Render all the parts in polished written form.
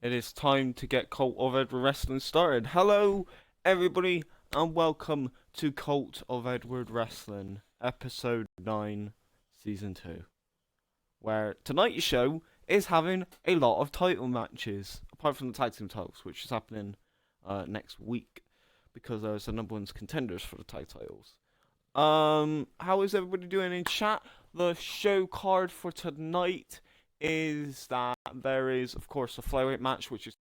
It is time to get Cult of Edward Wrestling started. Hello, everybody, and welcome to Cult of Edward Wrestling, Episode 9, Season 2, where tonight's show is having a lot of title matches, apart from the tag team titles, which is happening next week, because there's the number one's contenders for the tag titles. How is everybody doing in chat? The show card for tonight is that there is, of course, a flyweight match, which is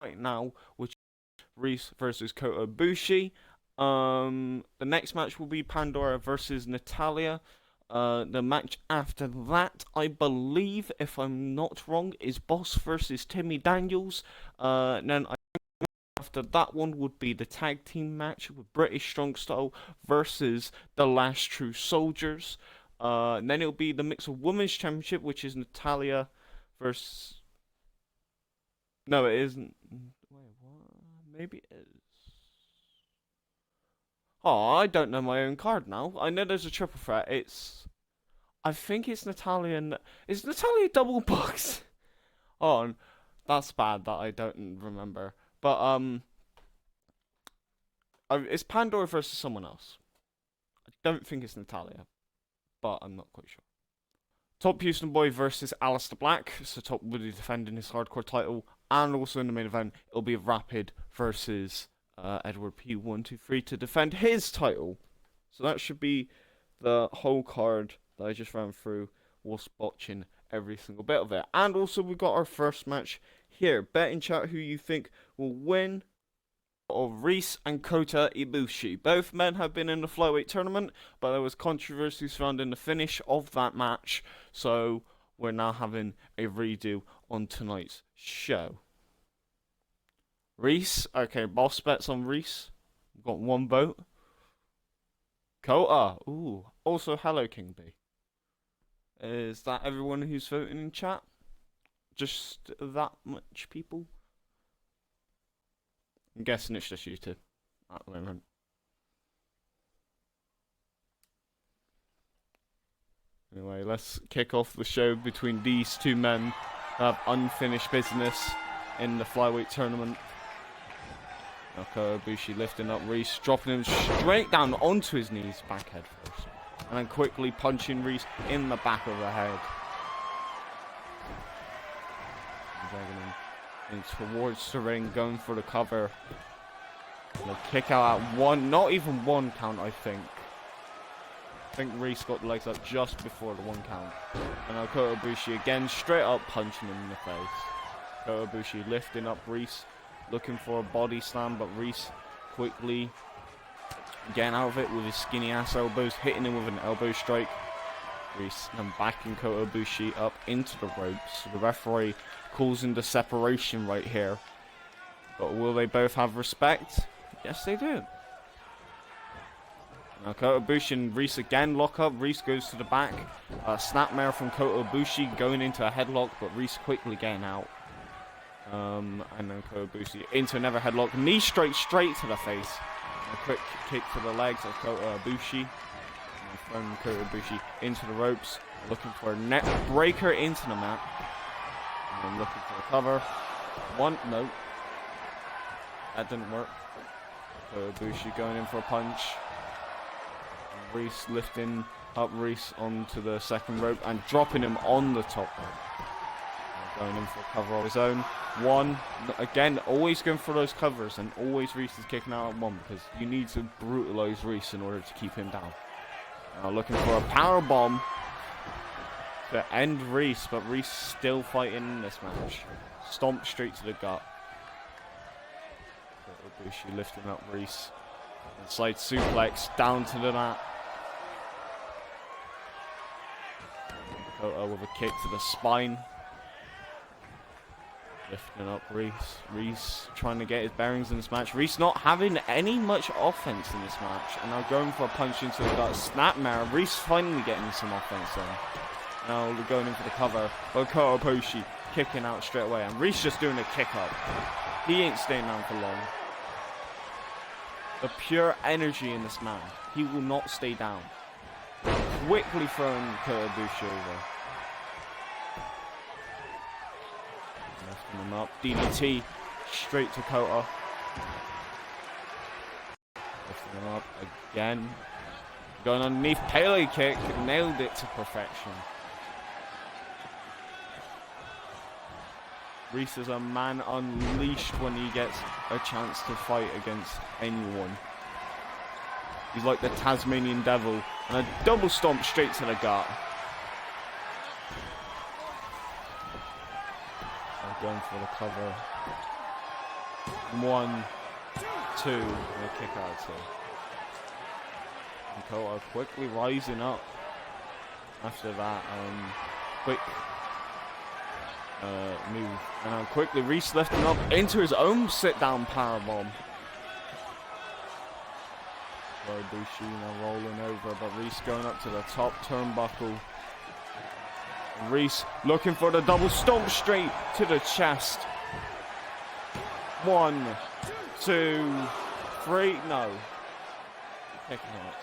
right now, which is Reese versus Kota Ibushi. The next match will be Pandora versus Natalia. The match after that, I believe, if I'm not wrong, is Boss versus Timmy Daniels. Then after that one would be the tag team match with British Strong Style versus the Last True Soldiers. And then it'll be the Mixed Women's Championship, which is Natalia versus. No, it isn't. Wait, what? Maybe it is. Oh, I don't know my own card now. I know there's a triple threat. I think it's Natalia and. Is Natalia double booked? Oh, that's bad that I don't remember. But, it's Pandora versus someone else. I don't think it's Natalia, but I'm not quite sure. Top Houston Boy versus Aleister Black. So Top will be defending his hardcore title. And also in the main event, it'll be Rapid versus Edward P123 to defend his title. So that should be the whole card that I just ran through whilst watching every single bit of it. And also we've got our first match here. Bet in chat who you think will win of Reese and Kota Ibushi. Both men have been in the flyweight tournament, but there was controversy surrounding the finish of that match, so we're now having a redo on tonight's show. Reese, okay, boss bets on Reese. We've got one vote. Kota, ooh, also hello King B. Is that everyone who's voting in chat? Just that much people? I'm guessing it's just you two at the moment. Anyway, let's kick off the show between these two men who have unfinished business in the flyweight tournament. Kota Ibushi lifting up Reese, dropping him straight down onto his knees, back head first, and then quickly punching Reese in the back of the head. Dragging him in towards the ring, going for the cover. And a kick out at one, not even one count, I think. I think Reese got the legs up just before the one count. And now Kota Ibushi again, straight up punching him in the face. Kota Ibushi lifting up Reese, looking for a body slam, but Reese quickly getting out of it with his skinny ass elbows, hitting him with an elbow strike. Reese then backing Kota Ibushi up into the ropes. The referee calls in the separation right here. But will they both have respect? Yes, they do. Now Kota Ibushi and Reese again lock up. Reese goes to the back. Snapmare from Kota Ibushi going into a headlock, but Reese quickly getting out. And then Kota Ibushi into another headlock. Knee straight to the face. A quick kick to the legs of Kota Ibushi. Throwing Kota Ibushi into the ropes, looking for a net breaker into the mat, and then looking for a cover. No, that didn't work. Kota Ibushi going in for a punch. And Reese lifting up Reese onto the second rope and dropping him on the top rope. And going in for a cover of his own. One, again, always going for those covers, and always Reese is kicking out at one because you need to brutalize Reese in order to keep him down. Now looking for a power bomb to end Reese, but Reese still fighting in this match. Stomp straight to the gut. Ibushi lifting up Reese. Inside suplex down to the mat. Kota with a kick to the spine. Lifting up Reese. Reese trying to get his bearings in this match. Reese not having any much offense in this match. And now going for a punch into the gut. Snapmare. Reese finally getting some offense in. Now they're going in for the cover. But Kota Ibushi kicking out straight away. And Reese just doing a kick up. He ain't staying down for long. The pure energy in this man. He will not stay down. Quickly throwing Kota Ibushi over. Lifting him up. DDT straight to Kota. Lifting him up again. Going underneath. Pele kick. Nailed it to perfection. Reese is a man unleashed when he gets a chance to fight against anyone. He's like the Tasmanian devil. And a double stomp straight to the gut. Going for the cover. 1, 2, and a kick out 2. And Kota quickly rising up after that quick move. And quickly Reese lifting up into his own sit-down powerbomb. Bushi now rolling over, but Reese going up to the top turnbuckle. Reese looking for the double stomp straight to the chest. 1, 2, 3. No. Kicking out.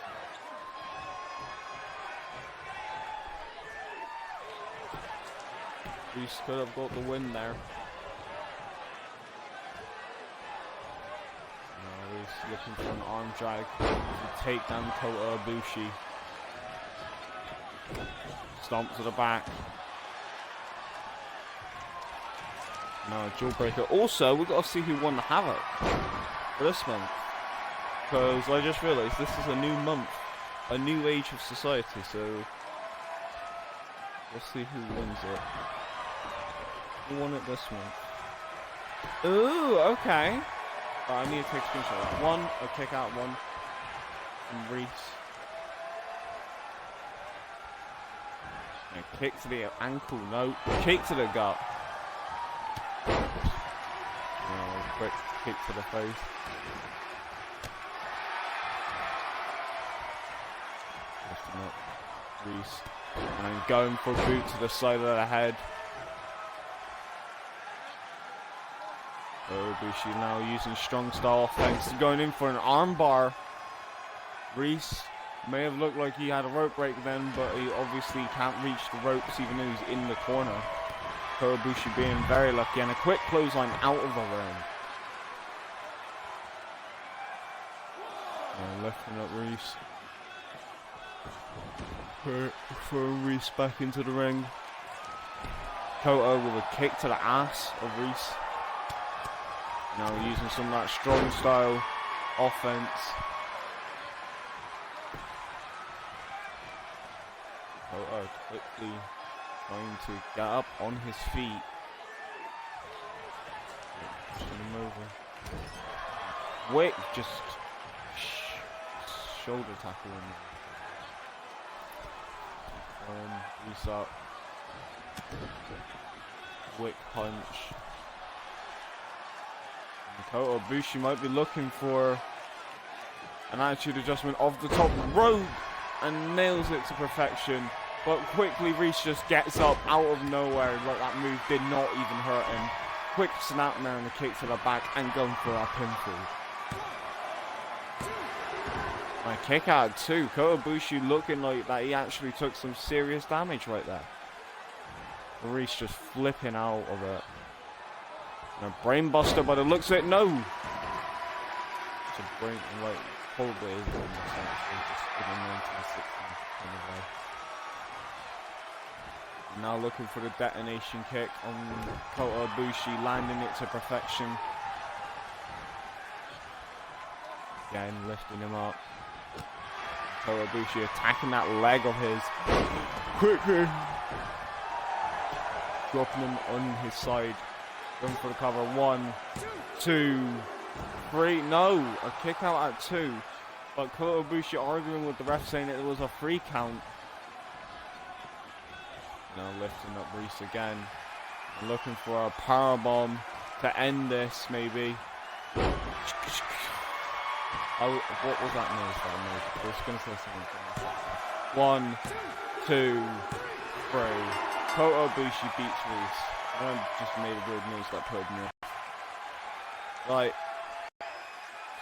Reese could have got the win there. No, Reese looking for an arm drag to take down Kota Ibushi. Stomp to the back. No, jawbreaker. Also, we've got to see who won the Havoc for this month. Because I just realised this is a new month. A new age of society, so we'll see who wins it. Who won it this month? Ooh, okay. I need to take a screenshot of that. 1, a kick out 1 from Reese. And kick to the ankle, no. Kick to the gut. Quick kick to the face. Lifting up Reese. And going for a boot to the side of the head. Ibushi now using strong style offense. Going in for an armbar. Reese may have looked like he had a rope break then, but he obviously can't reach the ropes even though he's in the corner. Ibushi being very lucky, and a quick clothesline out of the ring. And lifting up Reese. Throw Reese back into the ring. Kota with a kick to the ass of Reese. Now using some of that strong style offense. Kota quickly trying to get up on his feet. Pushing him over. Wick just shoulder tackle him. Reese up. Wick punch. And Kota Ibushi might be looking for an attitude adjustment off the top rope and nails it to perfection. But quickly Reese just gets up out of nowhere, like that move did not even hurt him. Quick snap there and a kick to the back and going for a pinfall. My kick out too. Kota Ibushi looking like that he actually took some serious damage right there. Reese just flipping out of it. And a brain buster, but it looks like no. It's a brain, like probably is in the sense of just giving 1960 anyway. Now looking for the detonation kick on Kota Ibushi, landing it to perfection. Again, lifting him up. Kota Ibushi attacking that leg of his. Quickly dropping him on his side. Going for the cover. 1, 2, 3. No, a kick out at 2. But Kota Ibushi arguing with the ref saying that it was a 3 count. Now lifting up Reese again. And looking for a powerbomb to end this, maybe. Oh, what was that noise that I made? I was going to say something. 1, 2, 3. Kota Ibushi beats Reese. I just made a weird noise that put me off. Right.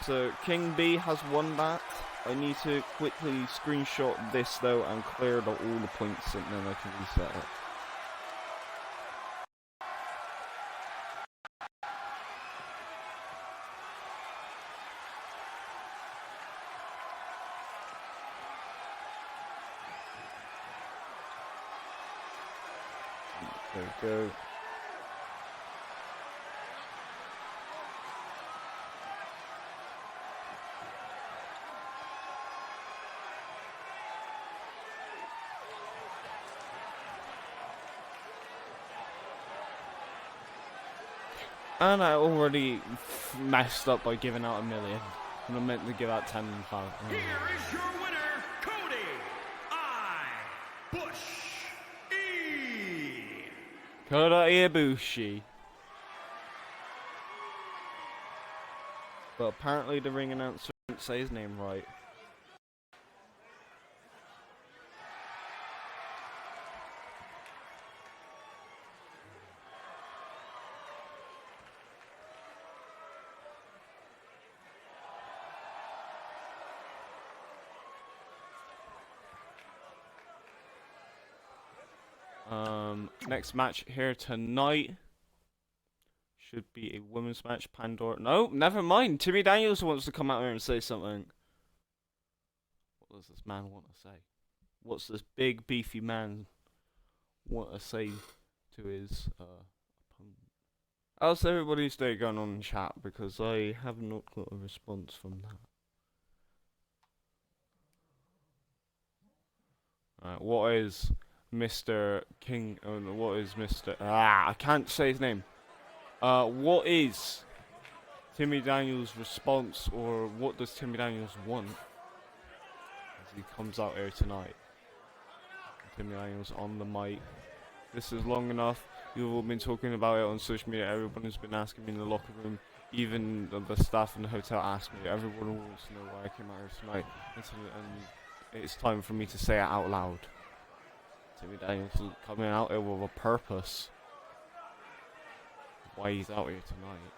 So King B has won that. I need to quickly screenshot this though and clear all the points and then I can reset it. There we go. And I already messed up by giving out $1 million. And I meant to give out 10 and 5. Here is your winner, Cody Ibushi. Kota Ibushi. But apparently the ring announcer didn't say his name right. Next match here tonight should be a women's match. Pandora. No, never mind. Timmy Daniels wants to come out here and say something. What does this man want to say? What's this big beefy man want to say to his opponent? How's everybody's day going on in chat? Because I have not got a response from that. Alright, what is Mr. King? Oh no, what is Mr. I can't say his name. What is Timmy Daniels' response, or what does Timmy Daniels want as he comes out here tonight? Timmy Daniels on the mic. This is long enough. You've all been talking about it on social media. Everyone has been asking me in the locker room. Even the staff in the hotel asked me. Everyone wants to know why I came out here tonight. And it's time for me to say it out loud. Timmy Daniels is coming out here with a purpose. Why he's out here tonight.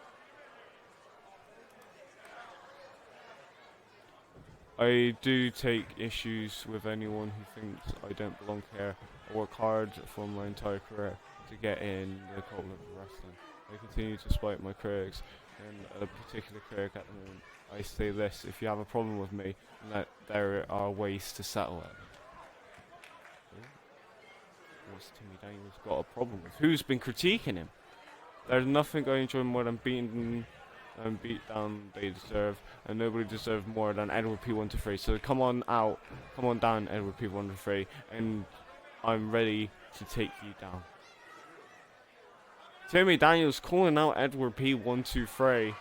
I do take issues with anyone who thinks I don't belong here. I work hard for my entire career to get in the cult of wrestling. I continue to spite my critics, and a particular critic at the moment. I say this: if you have a problem with me, there are ways to settle it. What's Timmy Daniels got a problem with? Who's been critiquing him? There's nothing I enjoy more than beating and beat down they deserve, and nobody deserves more than Edward P123. So come on out, come on down, Edward P123, and I'm ready to take you down. Timmy Daniels calling out Edward P123,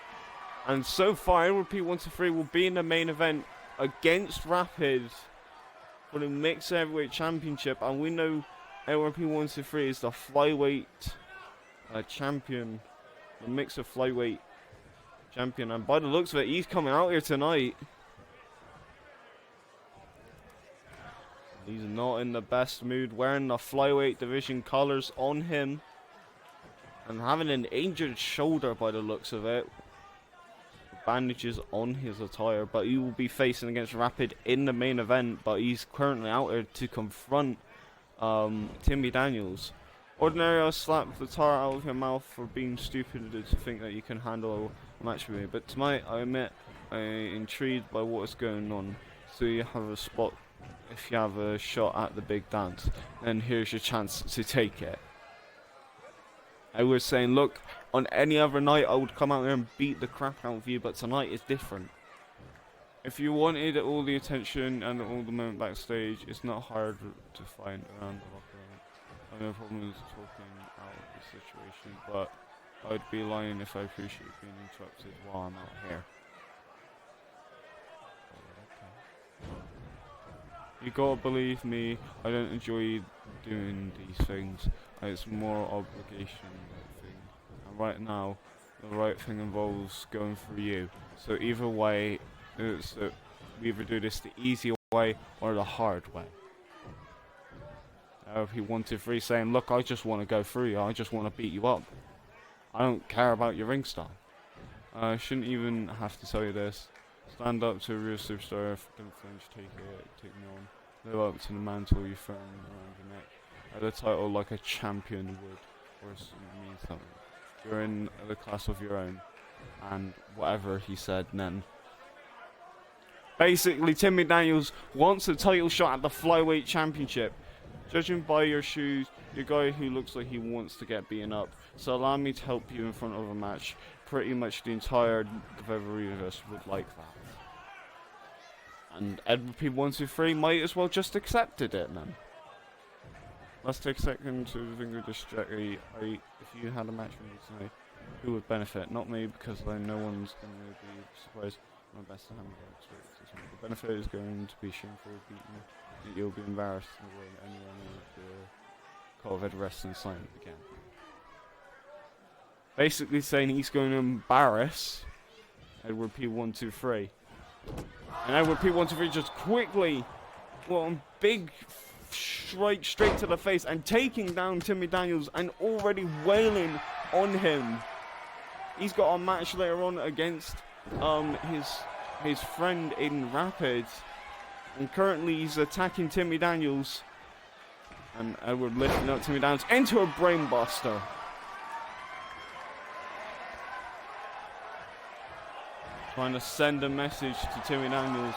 and so far Edward P123 will be in the main event against Rapid for the Mixed Heavyweight Championship, and we know Edward P123 is the flyweight champion, the mixed flyweight champion, and by the looks of it, he's coming out here tonight. He's not in the best mood, wearing the flyweight division colors on him, and having an injured shoulder by the looks of it. Bandages on his attire, but he will be facing against Rapid in the main event, but he's currently out here to confront Timmy Daniels. Ordinarily, I'll slap the tar out of your mouth for being stupid to think that you can handle a match with me, but tonight I admit I'm intrigued by what is going on. So you have a spot, if you have a shot at the big dance, then here's your chance to take it. I was saying, look, on any other night I would come out there and beat the crap out of you, but tonight is different. If you wanted all the attention and all the moment backstage, it's not hard to find around the locker room. I have no problems talking out of the situation, but I'd be lying if I appreciate being interrupted while I'm out here. You gotta believe me, I don't enjoy doing these things. It's more obligation thing. And right now, the right thing involves going through you. So either way, we either do this the easy way or the hard way. If he wanted free saying, look, I just want to go through you, I just want to beat you up. I don't care about your ring style. I shouldn't even have to tell you this. Stand up to a real superstar, don't flinch, take me on. Live up to the mantle you thrown around your neck. The title like a champion would, or mean something. You're in the class of your own, and whatever he said then. Basically, Timmy Daniels wants a title shot at the Flyweight Championship. Judging by your shoes, you're a guy who looks like he wants to get beaten up. So allow me to help you in front of a match. Pretty much the entire COEW universe would like that. And Edward P123 might as well just accepted it then. Let's take a second to think of this strategy. If you had a match with me tonight, who would benefit? Not me, because I know no one's going to be surprised. My best to handle it. The benefit is going to be shameful beaten. You'll be embarrassed in the way anyone in the COEW wrestling sign again. Basically saying he's going to embarrass Edward P123. And Edward P123 just quickly, well, big strike straight to the face and taking down Timmy Daniels and already wailing on him. He's got a match later on against his friend in Rapids, and currently he's attacking Timmy Daniels, and Edward lifting up Timmy Daniels into a brainbuster. Trying to send a message to Timmy Daniels,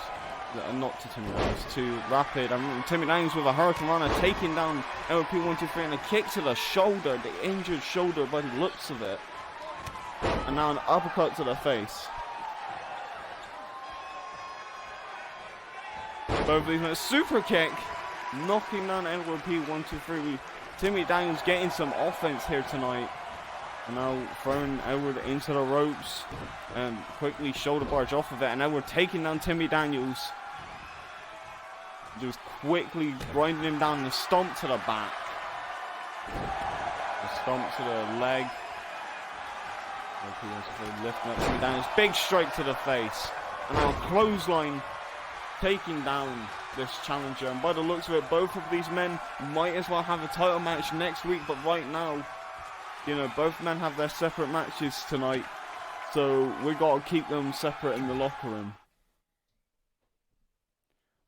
not to Timmy Daniels, to Rapid. Timmy Daniels with a Hurricane Runner taking down Edward P123 and a kick to the shoulder, the injured shoulder by the looks of it. And now an uppercut to the face. Both of these men, super kick, knocking down Edward P123. Timmy Daniels getting some offense here tonight. And now throwing Edward into the ropes and quickly shoulder barge off of it. And Edward taking down Timmy Daniels. Just quickly grinding him down and a stomp to the back. A stomp to the leg. Lifting up Timmy Daniels. Big strike to the face. And now a clothesline taking down this challenger. And by the looks of it, both of these men might as well have a title match next week. But right now, you know, both men have their separate matches tonight, so we got to keep them separate in the locker room.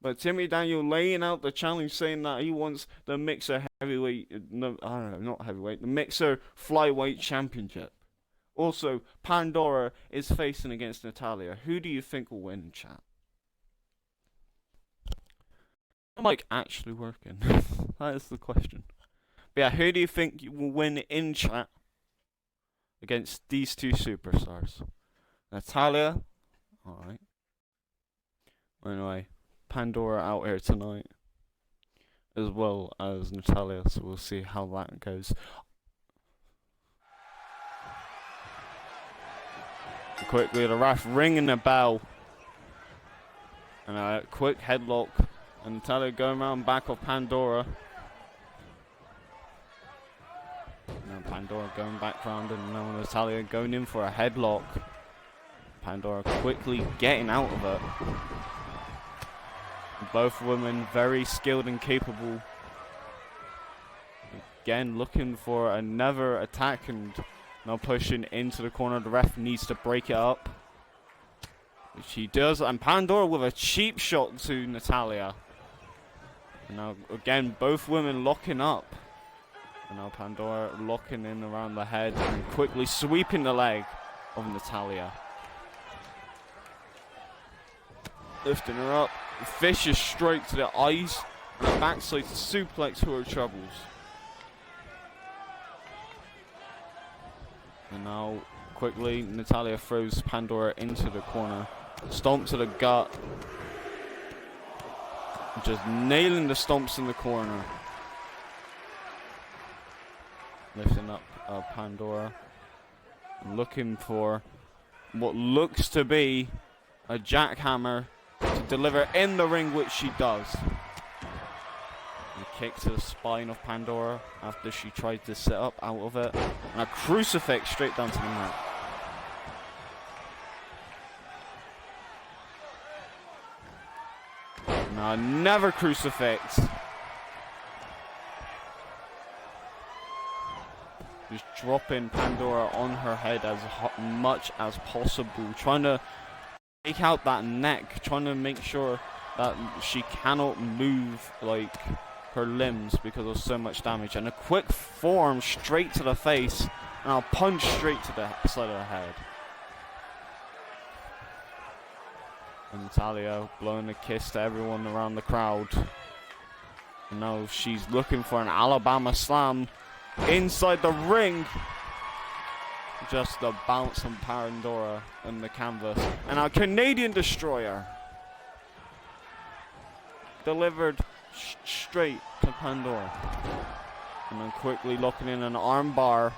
But Timmy Daniel laying out the challenge, saying that he wants the Mixer heavyweight, no, I don't know, not heavyweight, the Mixer flyweight championship. Also, Pandora is facing against Natalia. Who do you think will win, chat? I'm like actually working. That is the question. But yeah, who do you think will win in chat against these two superstars? Natalia, alright. Anyway, Pandora out here tonight, as well as Natalia, so we'll see how that goes. Quickly, the ref ringing the bell. And a quick headlock. And Natalia going around back of Pandora. Now Pandora going back round, and now Natalia going in for a headlock. Pandora quickly getting out of it. Both women very skilled and capable. Again looking for another attack and now pushing into the corner. The ref needs to break it up, which he does. And Pandora with a cheap shot to Natalia. And now again both women locking up. And now Pandora locking in around the head and quickly sweeping the leg of Natalia. Lifting her up. Vicious straight to the eyes. And a backside suplex to her troubles. And now quickly Natalia throws Pandora into the corner. Stomp to the gut. Just nailing the stomps in the corner. Lifting up Pandora. Looking for what looks to be a jackhammer to deliver in the ring, which she does. And a kick to the spine of Pandora after she tried to sit up out of it. And a crucifix straight down to the mat. Now another crucifix. Just dropping Pandora on her head as much as possible. Trying to take out that neck. Trying to make sure that she cannot move like her limbs because of so much damage. And a quick forearm straight to the face. And a punch straight to the side of the head. And Natalia blowing a kiss to everyone around the crowd. And now she's looking for an Alabama slam inside the ring. Just a bounce on Pandora and the canvas. And our Canadian Destroyer delivered straight to Pandora. And then quickly locking in an arm bar.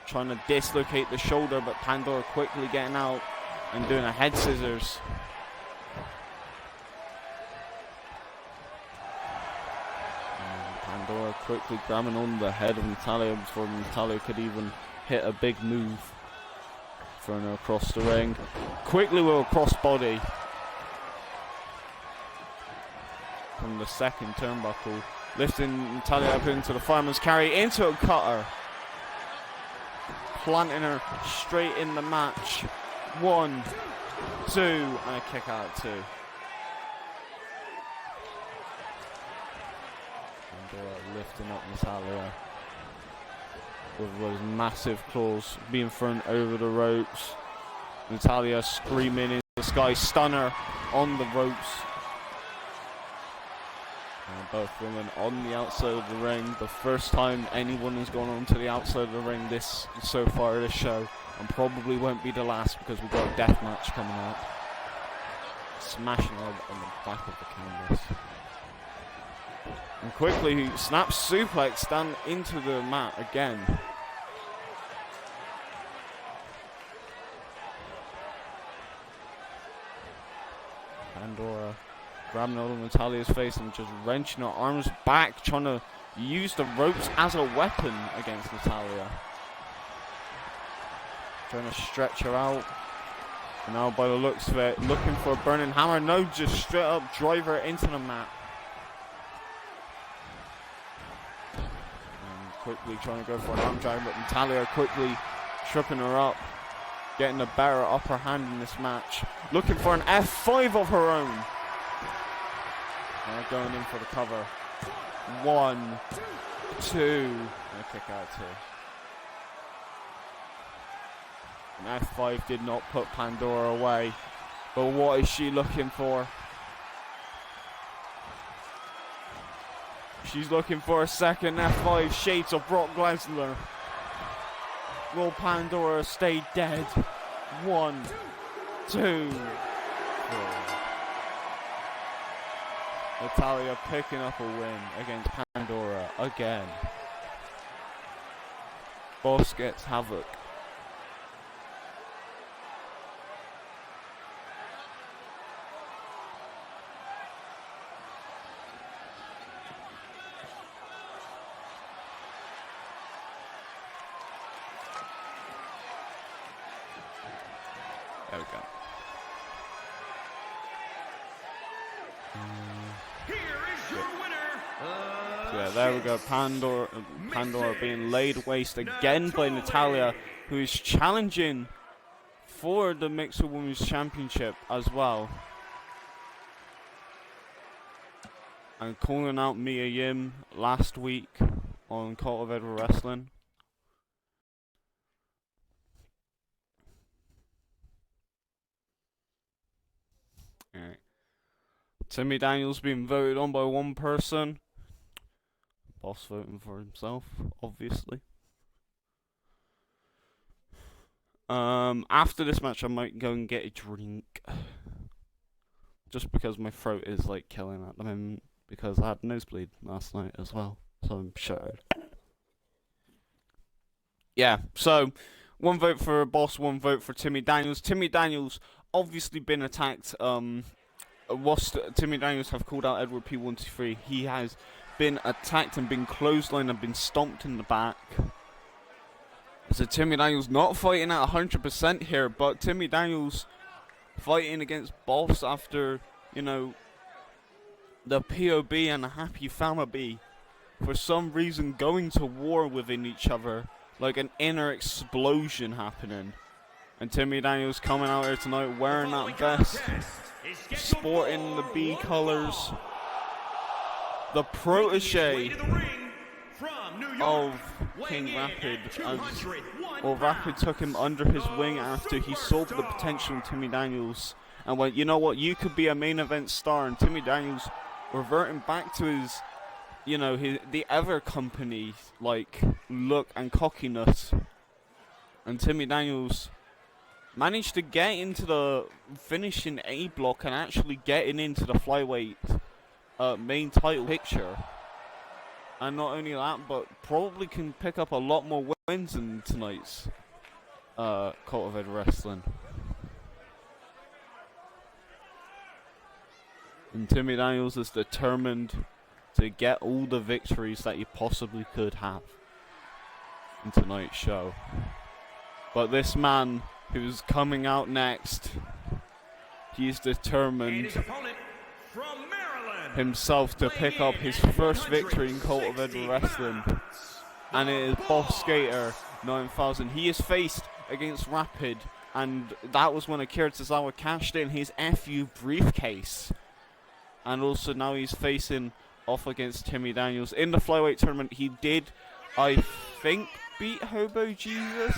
Trying to dislocate the shoulder, but Pandora quickly getting out and doing a head scissors. And Pandora quickly grabbing on the head of Natalya before Natalya could even hit a big move. Throwing her across the ring. Quickly with a crossbody. From the second turnbuckle. Lifting Natalya up into the fireman's carry, into a cutter. Planting her straight in the match. 1, 2, and a kick out 2. And lifting up Natalya with those massive claws being thrown over the ropes. Natalya screaming into the sky, stunner on the ropes. And both women on the outside of the ring. The first time anyone has gone on to the outside of the ring so far this show, and probably won't be the last because we've got a death match coming up. Smashing her on the back of the canvas. And quickly he snaps suplex down into the mat again. Pandora grabbing hold of Natalya's face and just wrenching her arms back, trying to use the ropes as a weapon against Natalya. Trying to stretch her out. And now by the looks of it, looking for a burning hammer. No, just straight up drive her into the mat. And quickly trying to go for an arm drag, but Natalya quickly tripping her up. Getting the better upper hand in this match. Looking for an F5 of her own. And going in for the cover. 1, 2, and a kick out 2. An F5 did not put Pandora away. But what is she looking for? She's looking for a second F5. Shades of Brock Lesnar. Will Pandora stay dead? 1, 2, 3. Natalya picking up a win against Pandora again. Boss gets Havoc. There we go. Here is your winner. Yeah, there we go. Pandora being laid waste again by Natalya, who is challenging for the Mixed Women's Championship as well. And calling out Mia Yim last week on Cult of Edward Wrestling. Alright. Timmy Daniels being voted on by one person. Boss voting for himself, obviously. After this match, I might go and get a drink. Just because my throat is like killing at the moment. Because I had a nosebleed last night as well. So I'm shattered. Yeah, so one vote for Boss, one vote for Timmy Daniels. Timmy Daniels obviously been attacked. Whilst Timmy Daniels have called out Edward P123, he has been attacked and been clotheslined and been stomped in the back. So Timmy Daniels not fighting at 100% here, but Timmy Daniels fighting against Boss after, you know, the POB and the Happy Family for some reason going to war within each other, like an inner explosion happening. And Timmy Daniels coming out here tonight wearing that vest, sporting the B colors, the protege of King Rapid, Rapid took him under his wing after he saw the potential in Timmy Daniels and went, you know what, you could be a main event star. And Timmy Daniels reverting back to his you know, the other company's like look and cockiness, and Timmy Daniels managed to get into the finishing A block and actually getting into the flyweight main title picture. And not only that, but probably can pick up a lot more wins in tonight's Cult of Ed Wrestling. And Timmy Daniels is determined to get all the victories that he possibly could have in tonight's show. But this man who's coming out next, he's determined himself to pick up his first victory in Cult of Ed Wrestling, and it is Boss Skater 9000. He is faced against Rapid, and that was when Akira Tozawa cashed in his FU briefcase, and also now he's facing off against Timmy Daniels in the flyweight tournament. He did, I think, beat Hobo Jesus,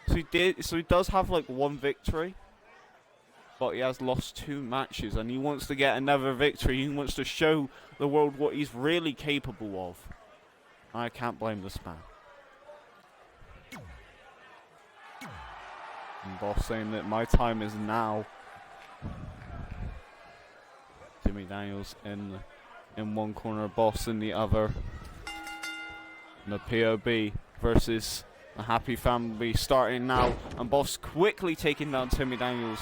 so he does have like one victory. But he has lost 2 matches, and he wants to get another victory. He wants to show the world what he's really capable of. I can't blame this man. And Boss saying that my time is now. Timmy Daniels in one corner, Boss in the other. And the POB versus the Happy Family starting now, and Boss quickly taking down Timmy Daniels.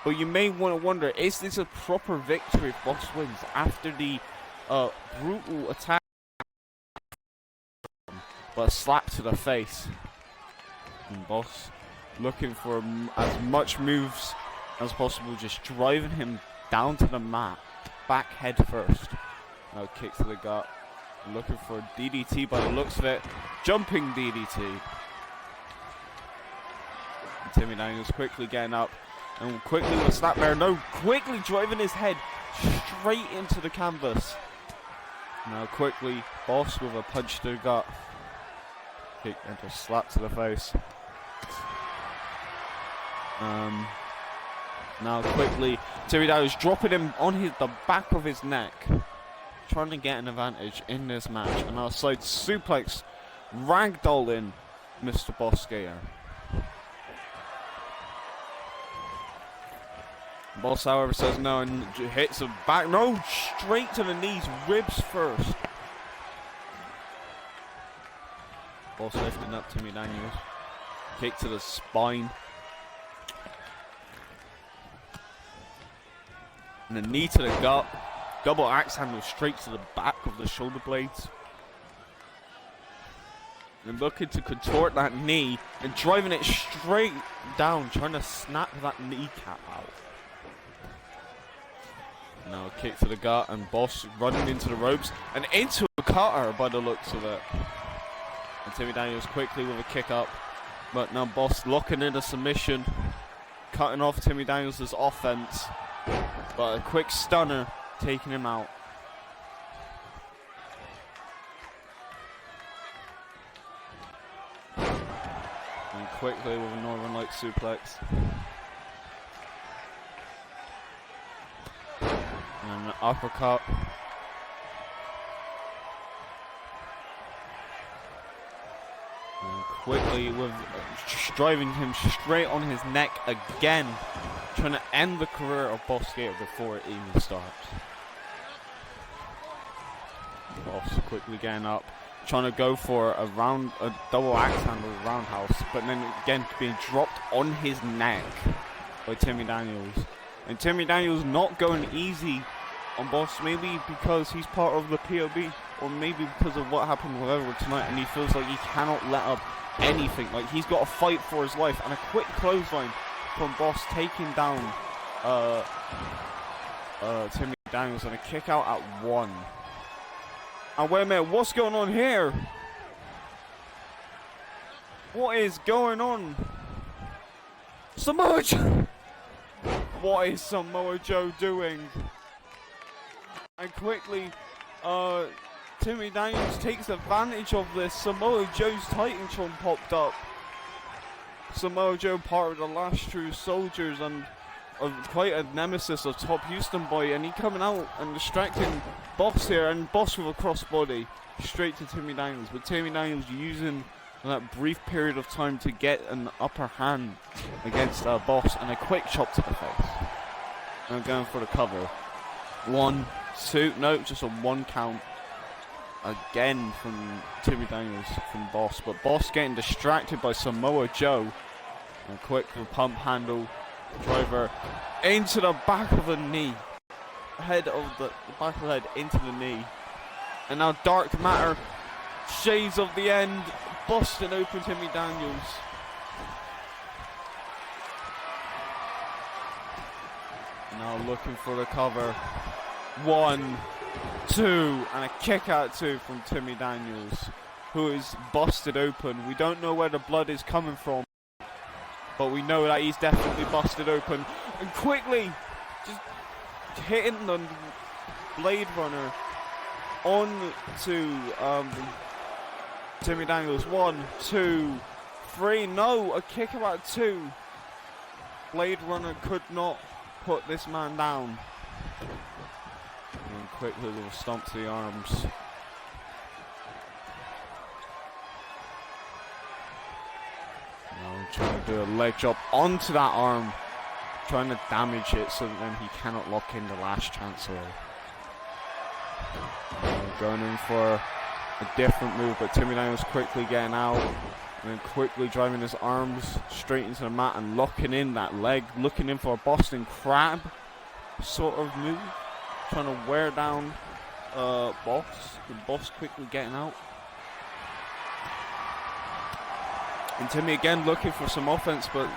But you may want to wonder, is this a proper victory if Boss wins after the brutal attack, but a slap to the face? And Boss looking for as much moves as possible, just driving him down to the mat, back head first. Now kick to the gut, looking for a DDT by the looks of it, jumping DDT. And Timmy Daniels quickly getting up. And quickly with a snap there, no, quickly driving his head straight into the canvas. Now quickly, Boss with a punch to the gut. Kick and just slap to the face. Now quickly, Timmy Daniels dropping him on the back of his neck. Trying to get an advantage in this match. And our side suplex, ragdolling Mr. Boss Skater. Boss, however, says no and hits him back. No, straight to the knees, ribs first. Boss lifting up Timmy Daniels. Kick to the spine. And a knee to the gut. Double axe handle straight to the back of the shoulder blades. And looking to contort that knee and driving it straight down, trying to snap that kneecap out. Now a kick to the gut, and Boss running into the ropes and into a cutter by the looks of it. And Timmy Daniels quickly with a kick up, but now Boss locking in a submission, cutting off Timmy Daniels' offense, but a quick stunner taking him out. And quickly with a Northern Light suplex. And an uppercut. And quickly with driving him straight on his neck again, trying to end the career of Boss Skater before it even starts. Boss quickly getting up, trying to go for a double axe handle roundhouse, but then again being dropped on his neck by Timmy Daniels. And Timmy Daniels not going easy on Boss, maybe because he's part of the POB, or maybe because of what happened with Edward tonight, and he feels like he cannot let up anything. Like he's got to fight for his life, and a quick clothesline from Boss taking down Timmy Daniels, and a kick out at 1. And wait a minute, what's going on here? What is going on? Samoa Joe! What is Samoa Joe doing? And quickly, Timmy Daniels takes advantage of this. Samoa Joe's Titantron popped up. Samoa Joe, part of the Last True Soldiers, and quite a nemesis of Top Houston Boy, and he coming out and distracting Boss here, and Boss with a crossbody straight to Timmy Daniels, but Timmy Daniels using that brief period of time to get an upper hand against Boss, and a quick chop to the face. And going for the cover. 1, 2, no, just a 1 count. Again from Timmy Daniels from Boss, but Boss getting distracted by Samoa Joe. And quick pump handle driver into the back of the knee. Head of the back of the head into the knee. And now Dark Matter, shades of the end, busting open Timmy Daniels. Now looking for the cover. 1, 2, and a kick out 2 from Timmy Daniels, who is busted open. We don't know where the blood is coming from, but we know that he's definitely busted open. And quickly, just hitting the Blade Runner on to Timmy Daniels. 1, 2, 3, no, a kick out 2. Blade Runner could not put this man down. And quick little stomp to the arms. Now trying to do a leg drop onto that arm, trying to damage it so that then he cannot lock in the last chance away. Going in for a different move, but Timmy Daniels quickly getting out and then quickly driving his arms straight into the mat and locking in that leg, looking in for a Boston Crab sort of move, trying to wear down Boss. The Boss quickly getting out. And Timmy again looking for some offense, but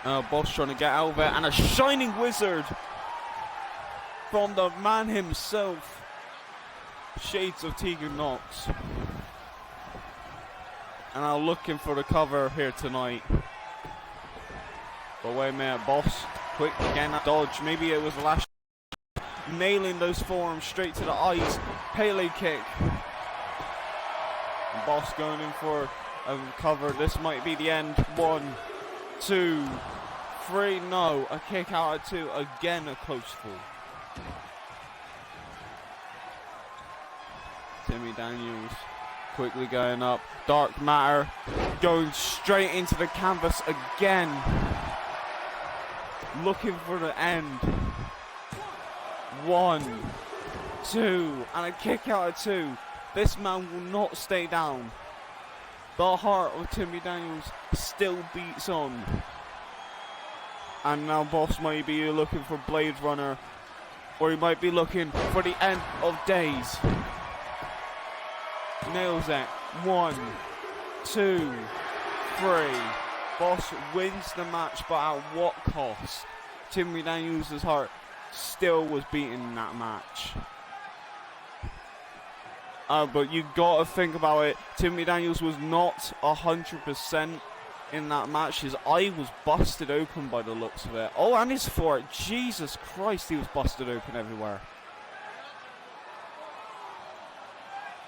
Boss trying to get out of it. And a Shining Wizard from the man himself, shades of Tegan Knox. And I'm looking for the cover here tonight. But wait a minute, Boss quick again, dodge. Maybe it was the last. Nailing those forearms straight to the eyes. Pele kick. And Boss going in for a cover. This might be the end. 1, 2, 3. No, a kick out at 2. Again, a close fall. Timmy Daniels quickly going up. Dark Matter going straight into the canvas again. Looking for the end. 1, 2, and a kick out of 2. This man will not stay down. The heart of Timmy Daniels still beats on. And now Boss might be looking for Blade Runner, or he might be looking for the end of days. Nails it. 1, 2, 3. Boss wins the match, but at what cost? Timmy Daniels' heart still was beating that match. But you gotta think about it. Timmy Daniels was not 100% in that match. His eye was busted open by the looks of it. Oh, and his foot. Jesus Christ, he was busted open everywhere.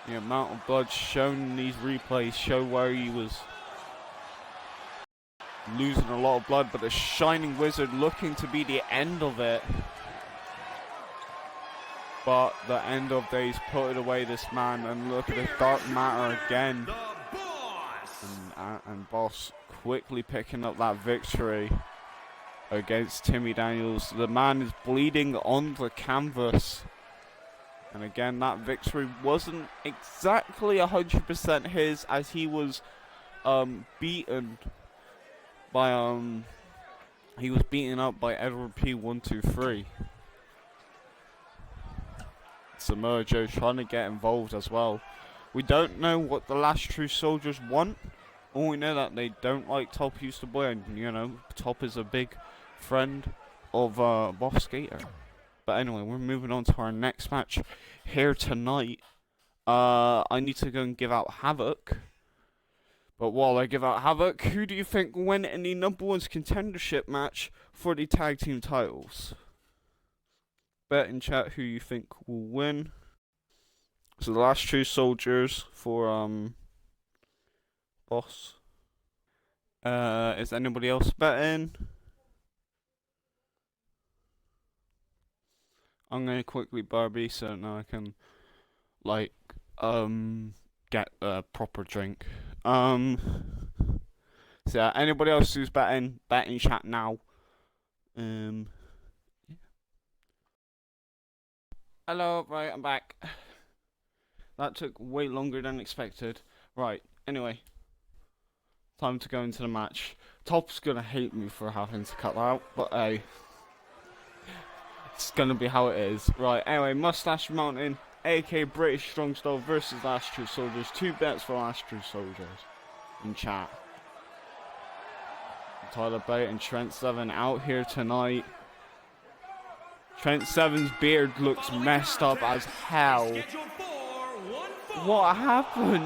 The amount of blood shown in these replays show where he was losing a lot of blood, but the Shining Wizard looking to be the end of it. But the end of days put it away, this man, and look at this Dark Matter again. And Boss quickly picking up that victory against Timmy Daniels. The man is bleeding on the canvas. And again, that victory wasn't exactly 100% his, as he was beaten by he was beaten up by Edward P123. Samoa Joe trying to get involved as well. We don't know what the Last True Soldiers want. All we know that they don't like Top Houston Boy, and you know, Top is a big friend of Boss Skater. But anyway, we're moving on to our next match here tonight. I need to go and give out Havoc. But while I give out Havoc, who do you think will win in the number 1 contendership match for the tag team titles? Bet in chat who you think will win. So the Last True Soldiers for Boss. Is anybody else betting? I'm gonna quickly Barbie so now I can like get a proper drink. So yeah, anybody else who's betting chat now. Um Hello, right, I'm back. That took way longer than expected. Right, anyway. Time to go into the match. Top's gonna hate me for having to cut that out, but hey. It's gonna be how it is. Right, anyway, Mustache Mountain, aka British Strong Style versus Last True Soldiers. 2 bets for Last True Soldiers in chat. Tyler Bate and Trent Seven out here tonight. Trent Seven's beard looks messed up as hell. What happened?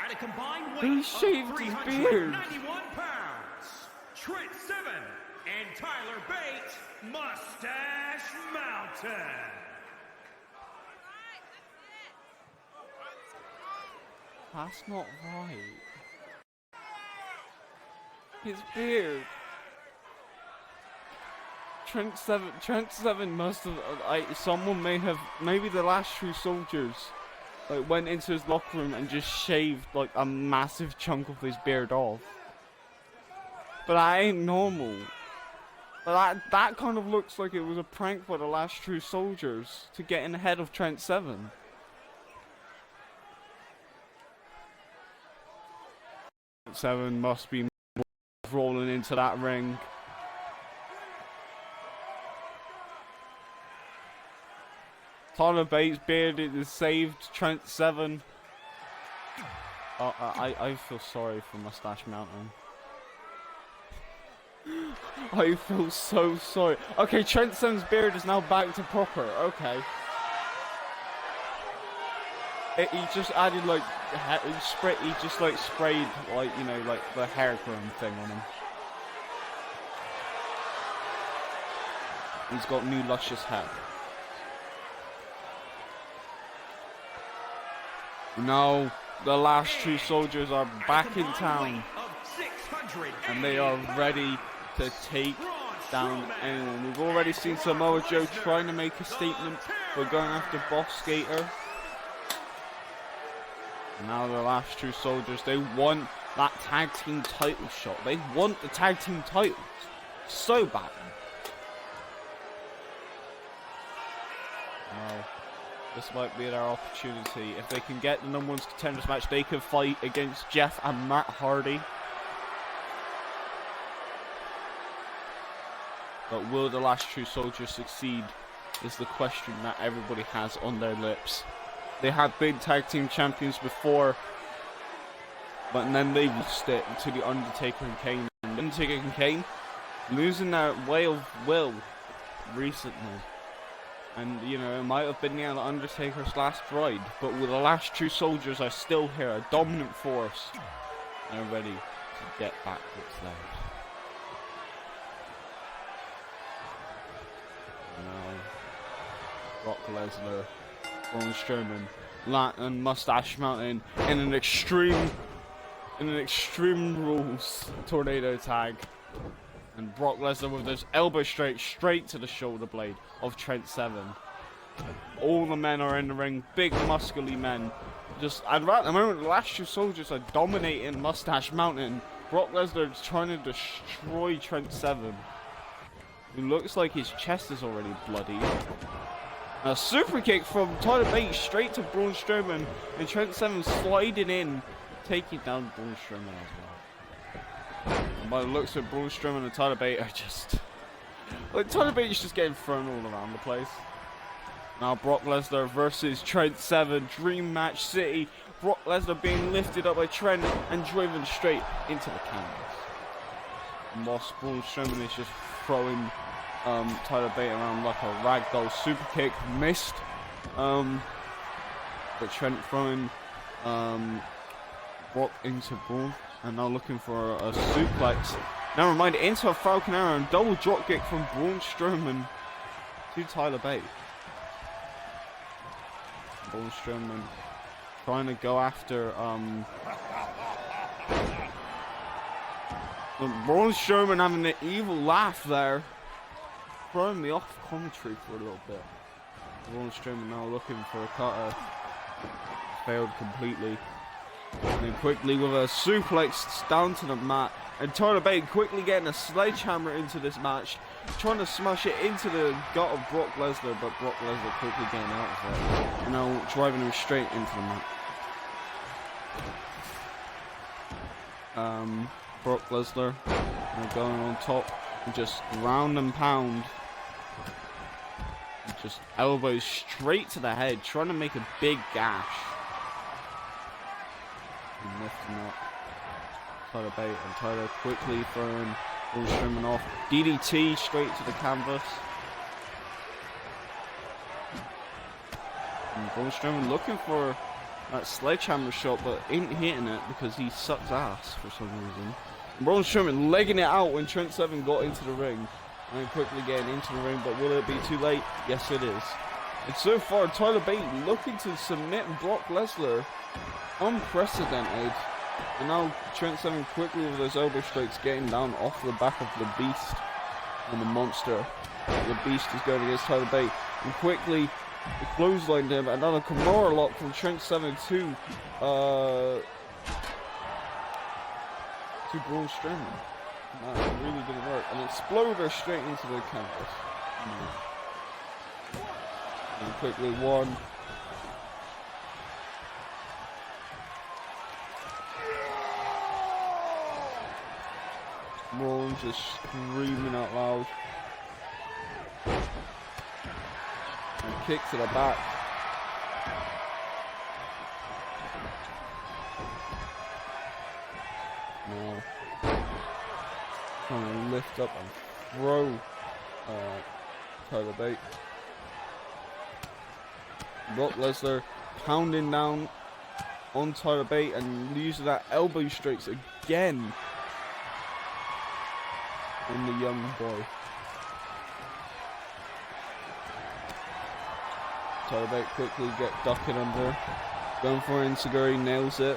At a combined weight Who of shaved his beard? 391 pounds, Trent Seven and Tyler Bate, Mustache Mountain. That's not right. His beard. Trent Seven must have. Someone may have. Maybe the Last True Soldiers, like, went into his locker room and just shaved like a massive chunk of his beard off. But that ain't normal. But that kind of looks like it was a prank by the Last True Soldiers to get in ahead of Trent Seven. Trent Seven must be rolling into that ring. Tyler Bates' beard is saved. Trent Seven. Oh, I feel sorry for Mustache Mountain. I feel so sorry. Okay, Trent Seven's beard is now back to proper. Okay. He just added like he just like sprayed like, you know, like the hair growing thing on him. He's got new luscious hair. No, the Last True Soldiers are back in town, and they are ready to take down anyone. We've already seen Samoa Joe trying to make a statement. We're going after Boss Skater. And now the Last True Soldiers, they want that tag team title shot. They want the tag team titles so bad. Now, this might be their opportunity. If they can get the number 1 contenders match, they can fight against Jeff and Matt Hardy. But will the Last True Soldiers succeed is the question that everybody has on their lips. They have been tag team champions before, but then they lost it to the Undertaker and Kane. And Undertaker and Kane losing their way of will recently. And, you know, it might have been the Undertaker's last ride, but with the Last True Soldiers are still here, a dominant force, and are ready to get back what's theirs. Now, Brock Lesnar, Braun Strowman, and Mustache Mountain in an extreme rules tornado tag. And Brock Lesnar with his elbow straight to the shoulder blade of Trent Seven. All the men are in the ring, big muscly men. And right at the moment, the Last True Soldiers are dominating Mustache Mountain. Brock Lesnar is trying to destroy Trent Seven, who looks like his chest is already bloody. A super kick from Tyler Bate straight to Braun Strowman, and Trent Seven sliding in, taking down Braun Strowman as well. And by the looks of Braun Strowman and Tyler Bate are just... like, Tyler Bate is just getting thrown all around the place. Now Brock Lesnar versus Trent Seven, Dream Match City. Brock Lesnar being lifted up by Trent and driven straight into the canvas. And whilst Braun Strowman is just throwing Tyler Bate around like a ragdoll. Super kick missed. But Trent throwing Brock into Braun. And now looking for a suplex. Never mind, into a Falcon Arrow and double dropkick from Braun Strowman to Tyler Bate. Braun Strowman trying to go after Braun Strowman having an evil laugh there. throwing me off commentary for a little bit. Braun Strowman now looking for a cutter. Failed completely. And then quickly with a suplex down to the mat. And Tyler Bate quickly getting a sledgehammer into this match. Trying to smash it into the gut of Brock Lesnar. But Brock Lesnar quickly getting out of it. And now driving him straight into the mat. Brock Lesnar going on top. And just ground and pound. And just elbows straight to the head. Trying to make a big gash. And lift him up. Tyler Bate and Tyler quickly throwing Braun Strowman off. DDT straight to the canvas. And Braun Strowman looking for that sledgehammer shot, but ain't hitting it because he sucks ass for some reason. And Braun Strowman legging it out when Trent Seven got into the ring. And then quickly getting into the ring, but will it be too late? Yes, it is. And so far, Tyler Bate looking to submit Brock Lesnar. Unprecedented. And now Trent Seven quickly with those elbow strikes getting down off the back of the Beast and the Monster. The Beast is going against Tyler Bate. And quickly clotheslined him. Another Kimura lock from Trent Seven to Braun Strowman. That really didn't work. And exploder straight into the canvas. And quickly one. Braun just screaming out loud. And kick to the back. Now, trying to lift up and throw Tyler Bate. Brock Lesnar pounding down on Tyler Bate and using that elbow strikes again. And the young boy. Tyler Bate quickly get ducking under. Going for Insiguri, nails it.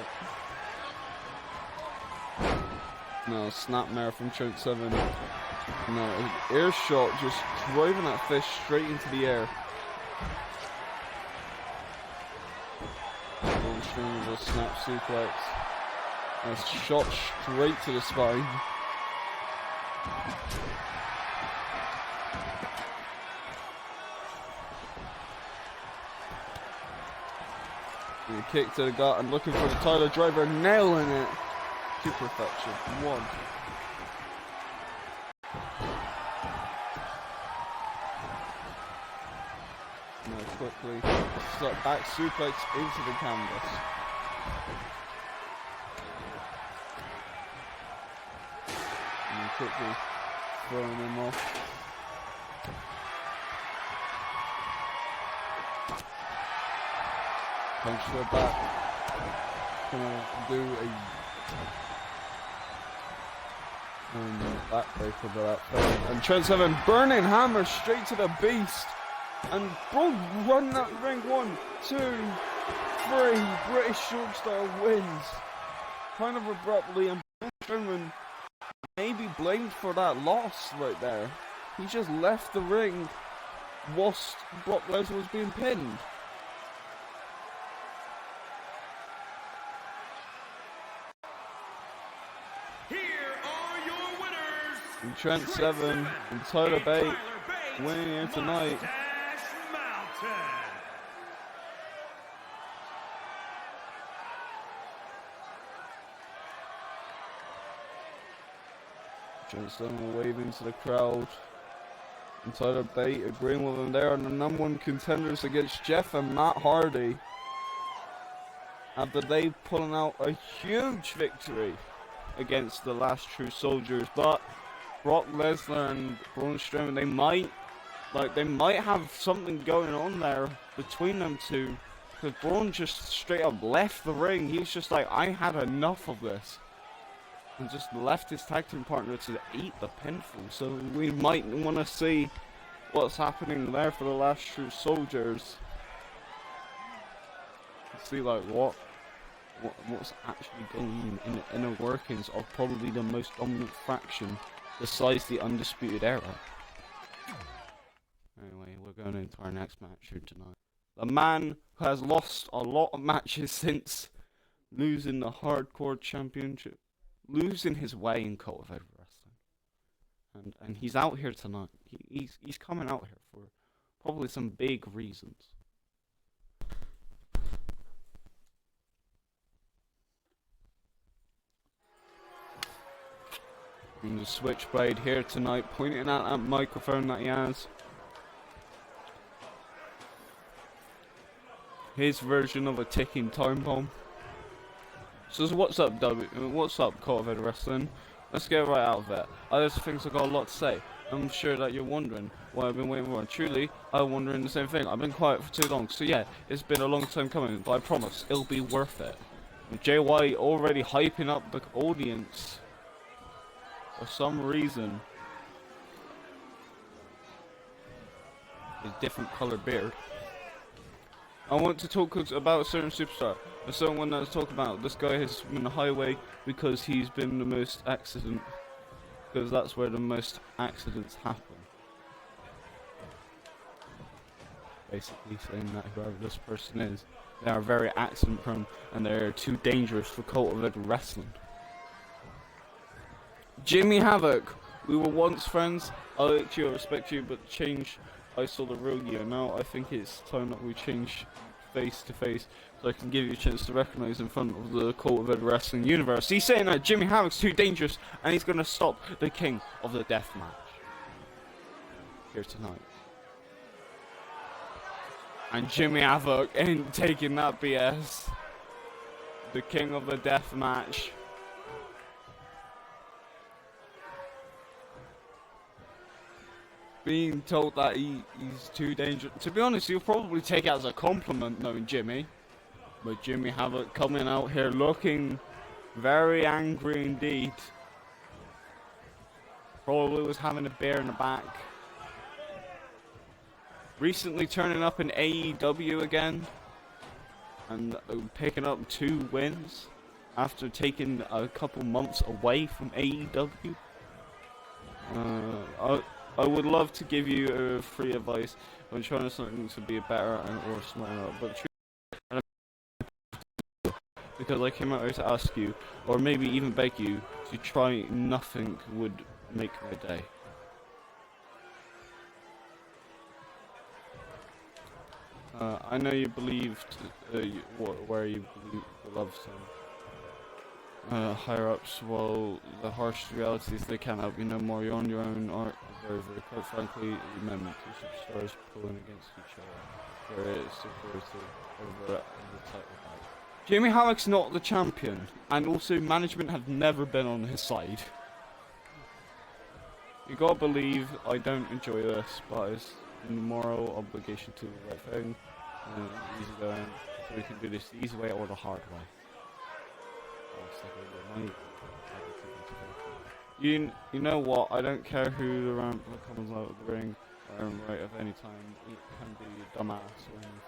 No, snapmare from Trent Seven. No, air shot just driving that fish straight into the air. Braun Strowman with a snap suplex. And a shot straight to the spine. And a kick to the gut and looking for the Tyler driver, nailing it to perfection. One. Now quickly, back suplex into the canvas. And quickly throwing him off. Punch to the back. Gonna do a backbreaker for that thing. And Trent Seven burning hammer straight to the Beast. And Braun run that ring. 1, 2, 3. British Strong Style wins. Kind of abruptly, and Braun Strowman maybe blamed for that loss right there. He just left the ring whilst Brock Lesnar was being pinned. And Trent Seven and Tyler Bate winning here tonight. Trent Seven waving to the crowd. And Tyler Bate agreeing with him there on the #1 contenders against Jeff and Matt Hardy. After they pulling out a huge victory against the Last True Soldiers, but Brock Lesnar and Braun Strowman, they might have something going on there between them two, because Braun just straight up left the ring. He was just like, I had enough of this, and just left his tag team partner to eat the pinfall. So we might want to see what's happening there for the Last True Soldiers. See like what's actually going on in the inner workings of probably the most dominant faction besides the Undisputed Era. we're going into our next match here tonight. The man who has lost a lot of matches since losing the Hardcore Championship, losing his way in Cult of Edward Wrestling, and he's out here tonight. He's coming out here for probably some big reasons. And the Switchblade here tonight, pointing at that microphone that he has. His version of a ticking time bomb. So what's up, what's up, Cult of Edward Wrestling? Let's get right out of it. There's things I've got a lot to say. I'm sure that you're wondering why I've been waiting for. Truly, I'm wondering the same thing. I've been quiet for too long. So yeah, it's been a long time coming, but I promise it'll be worth it. And Jay White already hyping up the audience for some reason. His different colored beard. I want to talk about a certain superstar. There's someone that's talking about this guy has been on the highway because he's been the most accident. Because that's where the most accidents happen. Basically saying that whoever this person is, they are very accident prone and they're too dangerous for Cult of Edward Wrestling. Jimmy Havoc, we were once friends. I like you, I respect you, but change. I saw the real you. Now I think it's time that we change face to face, so I can give you a chance to recognize in front of the Cult of Edward Wrestling universe. He's saying that Jimmy Havoc's too dangerous, and he's gonna stop the King of the Death Match here tonight. And Jimmy Havoc ain't taking that BS. The King of the Death Match. Being told that he's too dangerous. To be honest, you'll probably take it as a compliment knowing Jimmy. But Jimmy Havoc coming out here looking very angry indeed. Probably was having a beer in the back. Recently turning up in AEW again. And picking up 2 wins after taking a couple months away from AEW. I would love to give you free advice on trying something to be better or smarter, but because I came out here to ask you, or maybe even beg you, to try nothing would make my day. I know you believed where you believe the love song. Higher ups, well, the harsh realities they can't help you no more. You're on your own. Art very, very quite frankly, you meant 2 superstars pulling against each other. There is security over the title fight. Jimmy Havoc's not the champion, and also management have never been on his side. You gotta believe I don't enjoy this, but it's a moral obligation to do the right thing. Easy going, so we can do this the easy way or the hard way. You know what? I don't care who the ramp comes out of the ring right at any time. It can be a dumbass or anything.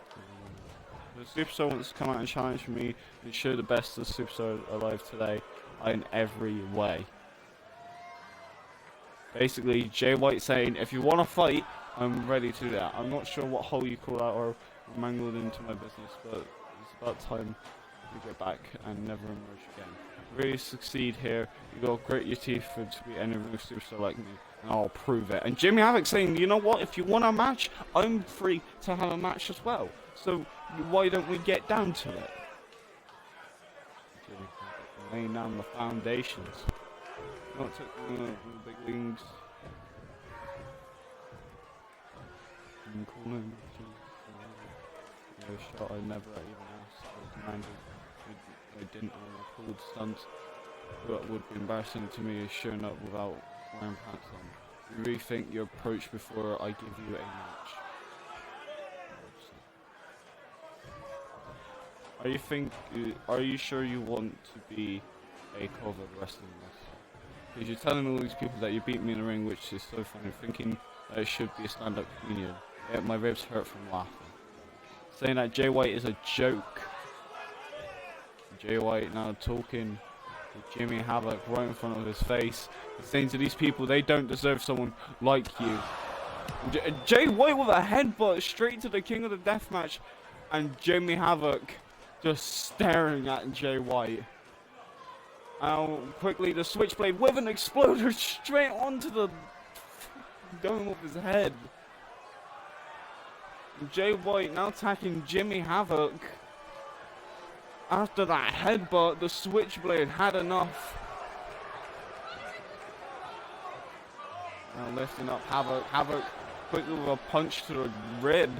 If a superstar wants to come out and challenge me and show the best of the superstar alive today, in every way. Basically, Jay White saying, if you want to fight, I'm ready to do that. I'm not sure what hole you call that or mangled into my business, but it's about time you get back and never emerge again. Really succeed here. You gotta grit your teeth to be any real superstar like me, and I'll prove it. And Jimmy Havoc saying, you know what? If you want a match, I'm free to have a match as well. So why don't we get down to it? Jimmy Havoc laying down the foundations. Not took the big leagues. Calling a shot I never even asked. I commanded. I didn't want to pull stunts. What would be embarrassing to me is showing up without wearing pants on. You rethink your approach before I give you a match. Are you sure you want to be a cover wrestling wrestler? Because you're telling all these people that you beat me in the ring, which is so funny, thinking that it should be a stand-up comedian. Yet my ribs hurt from laughing. Saying that Jay White is a joke. Jay White now talking to Jimmy Havoc right in front of his face. He's saying to these people they don't deserve someone like you. Jay White with a headbutt straight to the King of the Deathmatch, and Jimmy Havoc just staring at Jay White. Quickly the Switchblade with an exploder straight onto the dome of his head. Jay White now attacking Jimmy Havoc. After that headbutt, the Switchblade had enough. Now lifting up Havoc. Havoc quickly with a punch to the rib.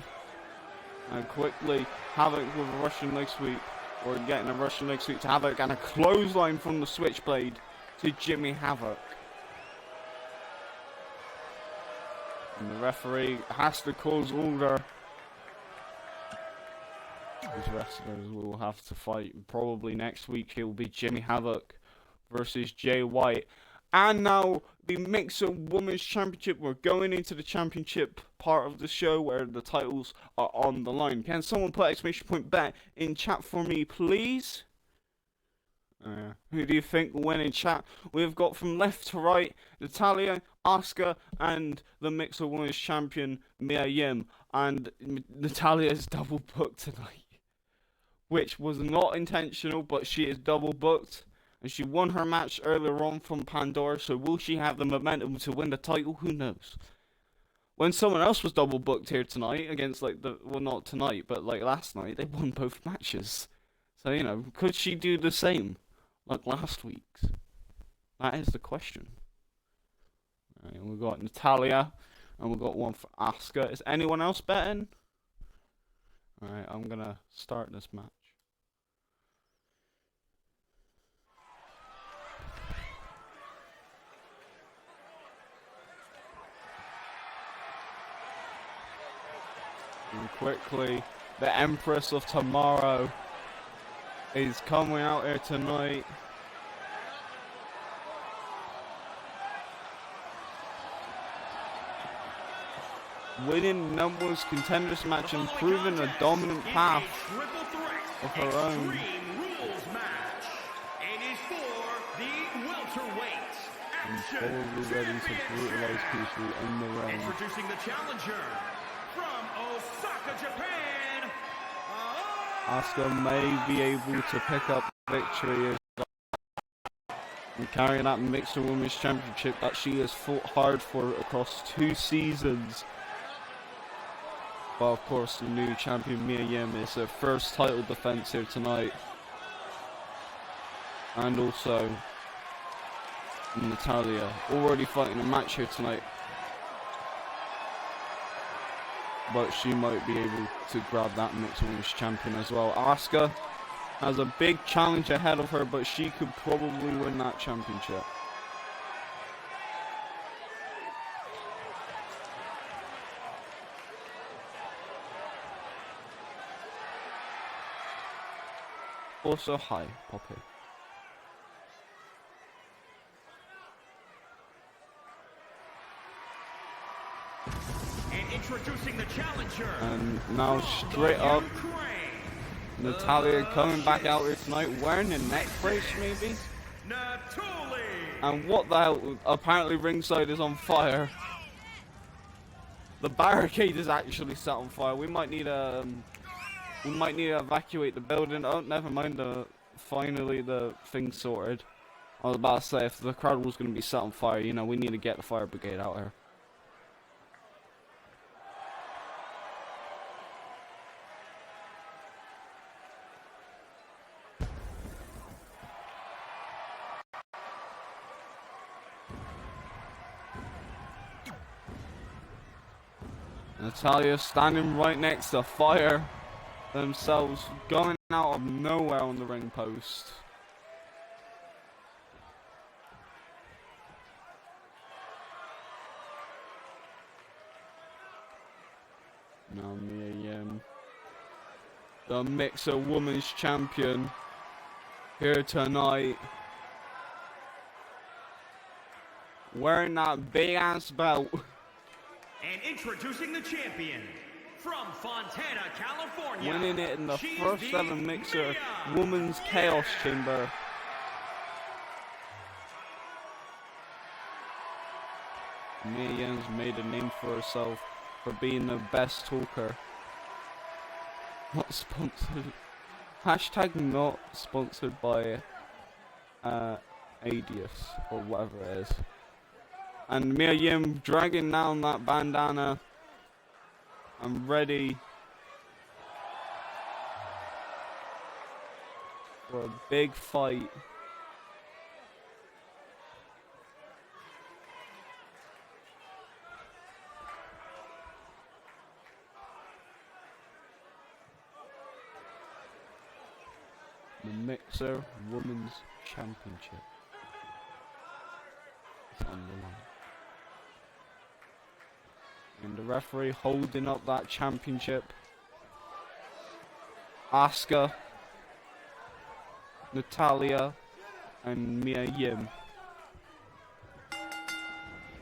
And quickly Havoc with a Russian leg sweep. Or getting a Russian leg sweep to Havoc. And a clothesline from the Switchblade to Jimmy Havoc. And the referee has to cause order. These wrestlers will have to fight probably next week. It will be Jimmy Havoc versus Jay White. And now the Mixer Women's Championship. We're going into the championship part of the show where the titles are on the line. Can someone put exclamation point bet in chat for me, please? Who do you think will win in chat? We've got from left to right Natalya, Asuka, and the Mixer Women's Champion Mia Yim. And Natalya is double booked tonight, which was not intentional, but she is double booked. And she won her match earlier on from Pandora, so will she have the momentum to win the title? Who knows? When someone else was double booked here tonight against well, not tonight, but like last night, they won both matches. So, you know, could she do the same like last week's? That is the question. Right, we've got Natalya, and we've got one for Asuka. Is anyone else betting? Alright, I'm gonna start this match. And quickly, the Empress of Tomorrow is coming out here tonight. Winning numbers contenders match and proving a dominant path of her own. And probably ready to brutalize people in the ring. Introducing the challenger from Osaka, Japan. Asuka may be able to pick up victory and carry that Mixed Women's Championship that she has fought hard for across 2 seasons. But of course, the new champion Mia Yim is her first title defense here tonight. And also Natalya already fighting a match here tonight. But she might be able to grab that Mixed Women's Champion as well. Asuka has a big challenge ahead of her, but she could probably win that championship. Also, hi, Poppy. And introducing the challenger. And now straight up, Natalya coming back out here tonight wearing a neck brace maybe? And what the hell? Apparently ringside is on fire. The barricade is actually set on fire. We might need to evacuate the building. Oh, never mind. Finally the thing's sorted. I was about to say, if the crowd was going to be set on fire, you know, we need to get the fire brigade out here. Natalya standing right next to fire themselves, going out of nowhere on the ring post. Now Mia Yim, the Mixer Women's Champion, here tonight, wearing that big ass belt. And introducing the champion from Fontana, California. Winning it in the first ever Mixer Women's Chaos Chamber. Mia Yim's made a name for herself for being the best talker. Not sponsored. Hashtag not sponsored by Adius or whatever it is. And Mia Yim dragging down that bandana. I'm ready for a big fight. The Mixer Women's Championship is on the line. And the referee holding up that championship. Asuka, Natalya, and Mia Yim.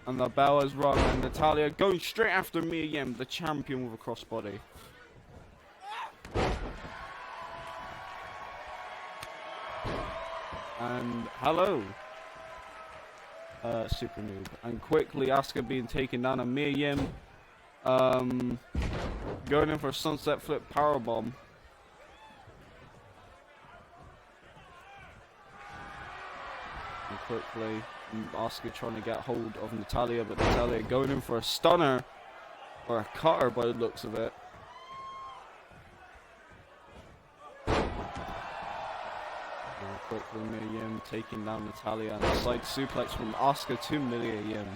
And the bell has rung, and Natalya going straight after Mia Yim, the champion with a crossbody. And hello, Super Noob. And quickly Asuka being taken down, and Mia Yim going in for a sunset flip powerbomb. And quickly Asuka trying to get hold of Natalya, but Natalya going in for a stunner or a cutter by the looks of it. Quickly Mia Yim taking down Natalya, and a side suplex from Asuka to Mia Yim.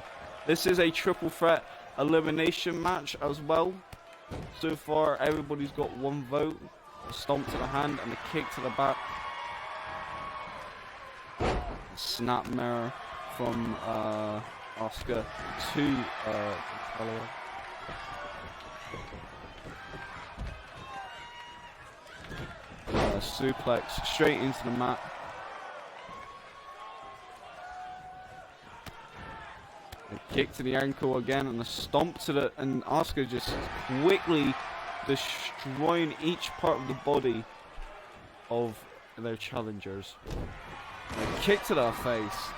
This is a triple threat elimination match as well. So far everybody's got one vote. A stomp to the hand and a kick to the back. A snap mirror from Asuka to Natalya. Suplex straight into the mat. A kick to the ankle again, and a stomp to the, and Asuka just quickly destroying each part of the body of their challengers. And a kick to their face.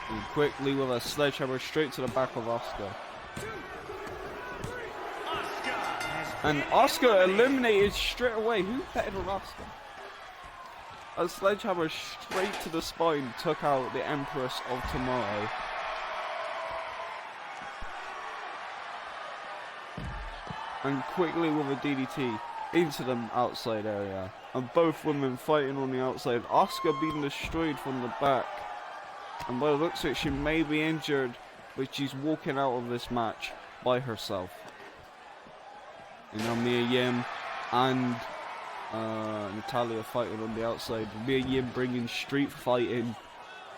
And quickly with a sledgehammer straight to the back of Asuka. And Asuka eliminated straight away. Who betted on Asuka? A sledgehammer straight to the spine took out the Empress of Tomorrow. And quickly with a DDT into the outside area. And both women fighting on the outside. Asuka being destroyed from the back. And by the looks of it, she may be injured, but she's walking out of this match by herself. And now Mia Yim and Natalya fighting on the outside. Mia Yim bringing street fighting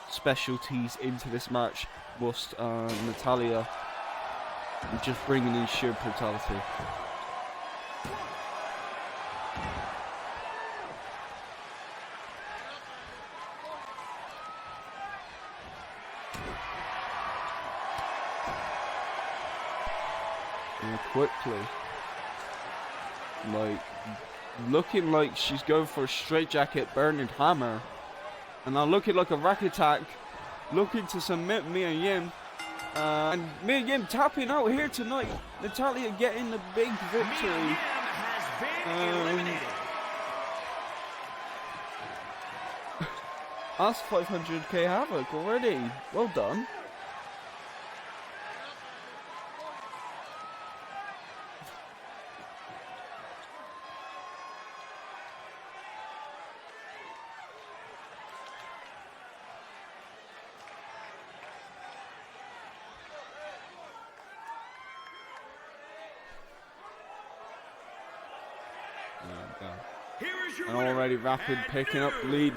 specialties into this match, whilst Natalya just bringing in sheer brutality. And quickly, like, looking like she's going for a straitjacket burning hammer, and now looking like a rack attack, looking to submit Mia Yim, and Mia Yim tapping out here tonight. Natalya getting the big victory. That's 500k havoc already. Well done. And already Rapid picking up the lead,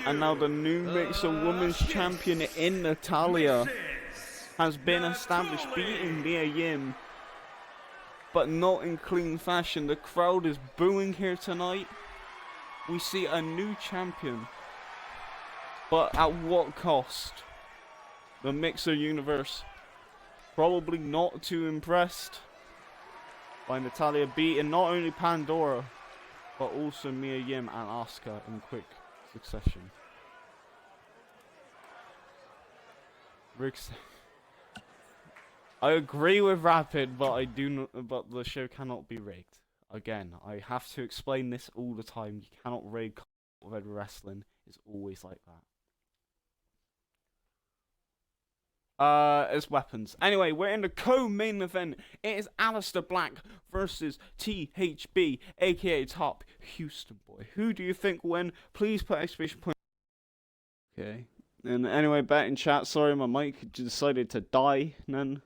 and now the new Mixer Women's Champion in Natalya has been established, beating Mia Yim, but not in clean fashion. The crowd is booing here tonight. We see a new champion, but at what cost? The Mixer universe probably not too impressed by Natalya beating not only Pandora, but also Mia Yim and Asuka in quick succession. I agree with Rapid, but I do not. But the show cannot be rigged. Again, I have to explain this all the time. You cannot rig Red Wrestling. It's always like that. It's weapons. Anyway, we're in the co-main event. It is Aleister Black versus THB, aka Top Houston Boy. Who do you think will win? Please put exclamation point. Okay. And anyway, bet in chat. Sorry, my mic decided to die. None.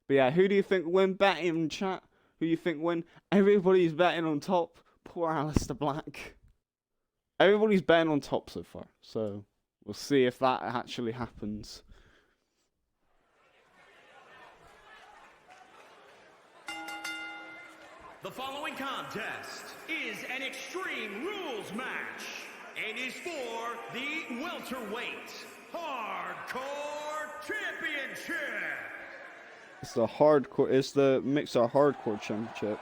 But yeah, who do you think will win? Bet in chat. Who do you think will win? Everybody's betting on Top. Poor Aleister Black. Everybody's betting on Top so far. So we'll see if that actually happens. The following contest is an Extreme Rules match and is for the Welterweight Hardcore Championship. It's the hardcore. It's the Mixer Hardcore Championship.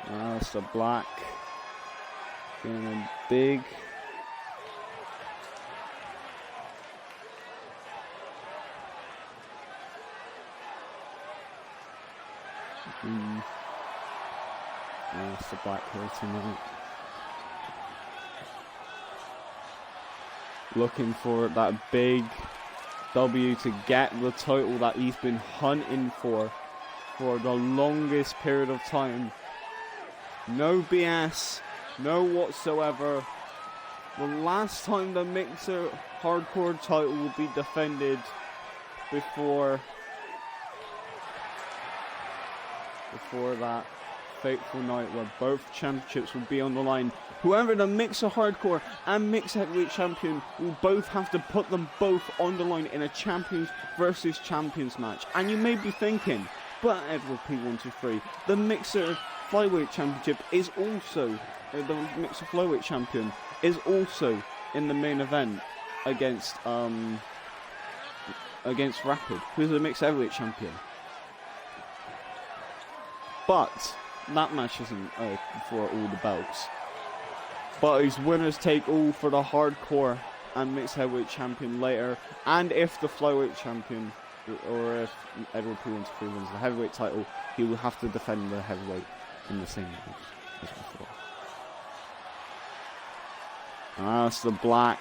Aleister Black getting a big. Aleister Black here tonight. Looking for that big W to get the title that he's been hunting for the longest period of time. No BS, no whatsoever. The last time the Mixer Hardcore title will be defended before that fateful night where both championships will be on the line. Whoever the Mixer Hardcore and Mixed Heavyweight Champion will both have to put them both on the line in a Champions versus Champions match. And you may be thinking, but Edward P123, the Mixer Flyweight Championship is also, the Mixer Flyweight Champion is also in the main event against Rapid, who's the Mixed Heavyweight Champion. But that match isn't for all the belts. But it's winners take all for the Hardcore and Mixed Heavyweight Champion later. And if the Flyweight Champion, or if Edward P123 wins the Heavyweight title, he will have to defend the Heavyweight in the same match as before. Aleister Black,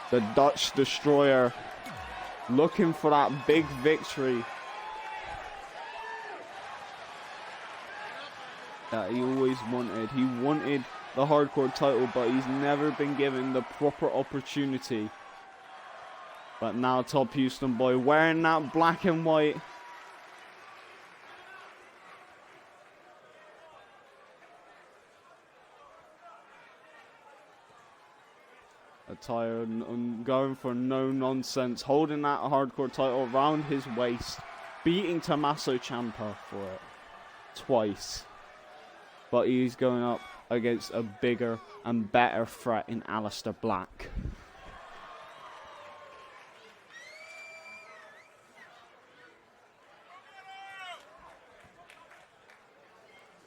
the Dutch Destroyer, looking for that big victory that he always wanted. He wanted the Hardcore title, but he's never been given the proper opportunity. But now Top Houston Boy wearing that black and white. Attire and going for no nonsense, holding that Hardcore title around his waist, beating Tommaso Ciampa for it twice. But he's going up against a bigger and better threat in Aleister Black.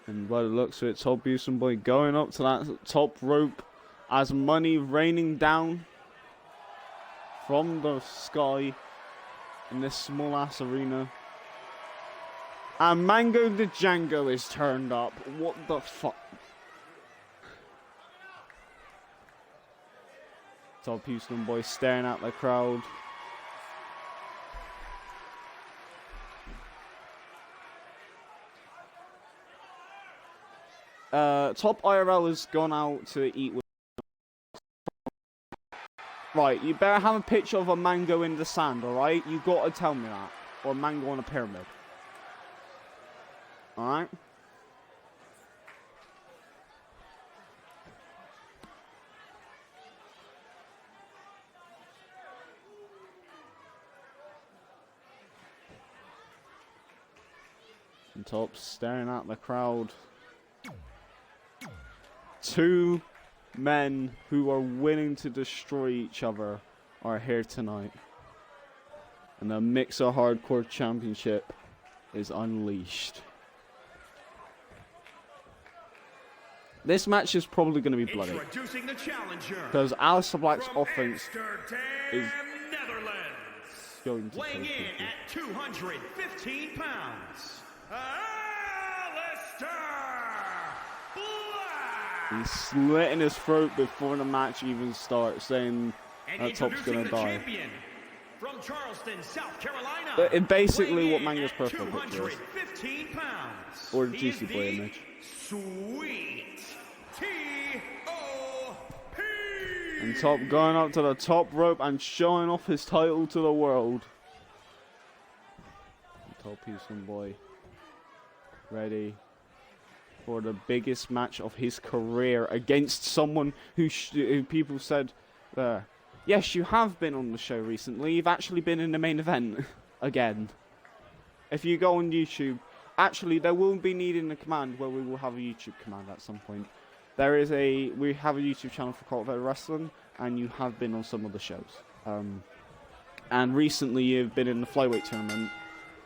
And by the looks of it, Top Houston Boy going up to that top rope as money raining down from the sky in this small ass arena. And Mango the Django is turned up. What the fuck? Top Houston Boy staring at the crowd. Top IRL has gone out to eat with. Right, you better have a picture of a mango in the sand, alright? You gotta tell me that. Or a mango on a pyramid. Alright? And Top staring at the crowd. Two men who are willing to destroy each other are here tonight. And the Mixer Hardcore Championship is unleashed. This match is probably going to be bloody. Because Aleister Black's offense is going to weighing kill in people. at 215 pounds, Aleister Black. He's slitting his throat before the match even starts, saying that Top's going to die. From Charleston, South Carolina. But basically what Manga's profile picture is. 215 pounds. Or the Juicy Boy image. Sweet T.O.P. And Top going up to the top rope and showing off his title to the world. And Top Houston Boy ready for the biggest match of his career against someone who people said, yes, you have been on the show recently. You've actually been in the main event again. If you go on YouTube, actually, there will be needing a command where we will have a YouTube command at some point. We have a YouTube channel for Cult of Ed Wrestling, and you have been on some of the shows. And recently, you've been in the flyweight tournament,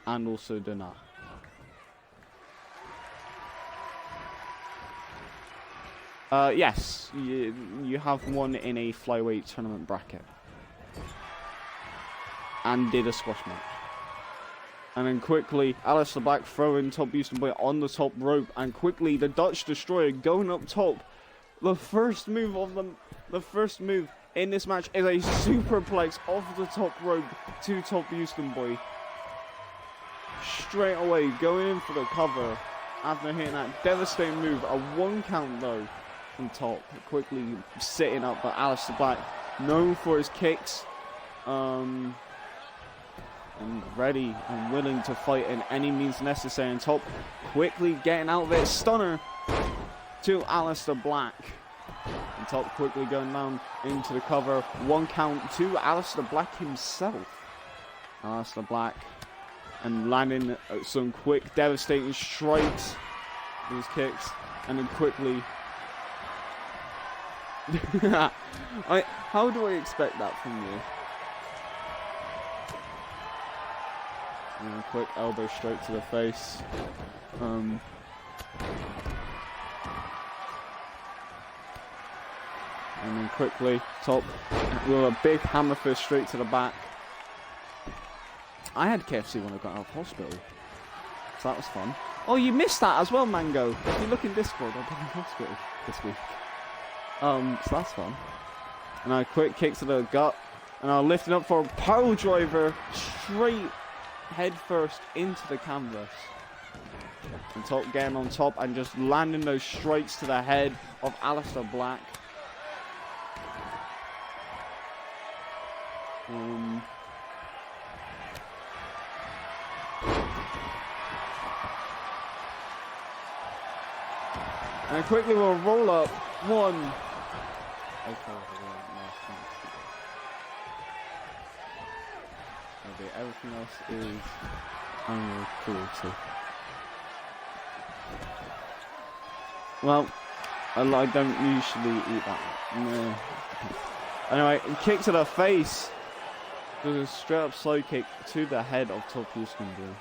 and also done that. Yes, you have won in a flyweight tournament bracket. And did a squash match. And then quickly, Aleister Black throwing Top Houston Boy on the top rope. And quickly, the Dutch Destroyer going up top. The first move in this match is a superplex off the top rope to Top Houston Boy. Straight away, going in for the cover. After hitting that devastating move, a 1 count though. From Top, quickly sitting up, but Aleister Black, known for his kicks, and ready and willing to fight in any means necessary. And Top quickly getting out there, stunner to Aleister Black. And Top quickly going down into the cover, 1 count to Aleister Black himself. Aleister Black, and landing some quick, devastating strikes with his kicks, and then quickly. How do I expect that from you? And a quick elbow stroke to the face. And then quickly, Top with a big hammer fist straight to the back. I had KFC when I got out of hospital, so that was fun. Oh, you missed that as well, Mango. If you look in Discord, I've been in hospital this week. So that's fun. And a quick kick to the gut. And I'll lift it up for a pile driver straight head first into the canvas. And Top getting on top and just landing those strikes to the head of Aleister Black. And quickly we'll roll up 1. Okay, everything else is animal cruelty. Well, I don't usually eat that. No. Anyway, kick to the face. There's a straight up slow kick to the head of Top Houston Boy.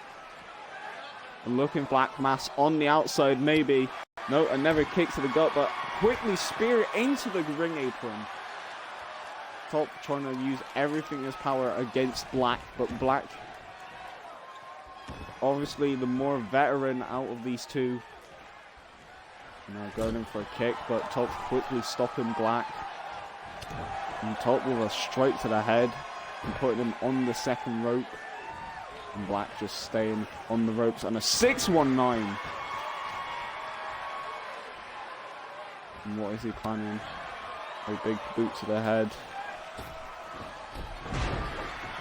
And looking Black Mass on the outside, maybe. No, another kick to the gut, but quickly spear into the ring apron. Top trying to use everything in his power against Black, but Black, obviously the more veteran out of these two. Now going in for a kick, but Top quickly stopping Black. And Top with a strike to the head and putting him on the second rope. And Black just staying on the ropes and a 619. And what is he planning? A big boot to the head.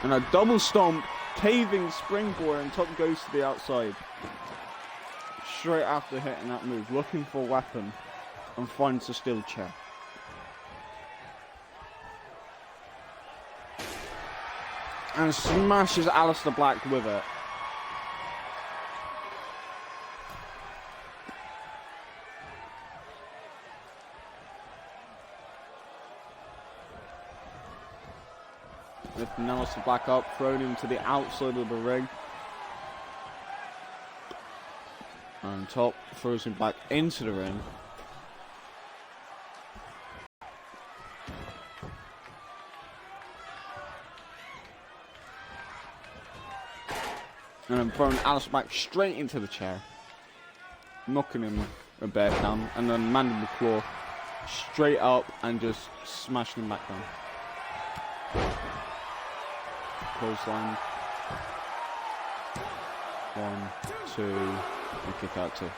And a double stomp, caving springboard, and Top goes to the outside. Straight after hitting that move, looking for a weapon, and finds a steel chair. And smashes Aleister Black with it. Lifting Aleister Black up, throwing him to the outside of the ring. And Top throws him back into the ring. And then throwing Aleister Black straight into the chair. Knocking him a bit down. And then mandible claw straight up and just smashing him back down. Clothesline. 1, 2, and kick out 2.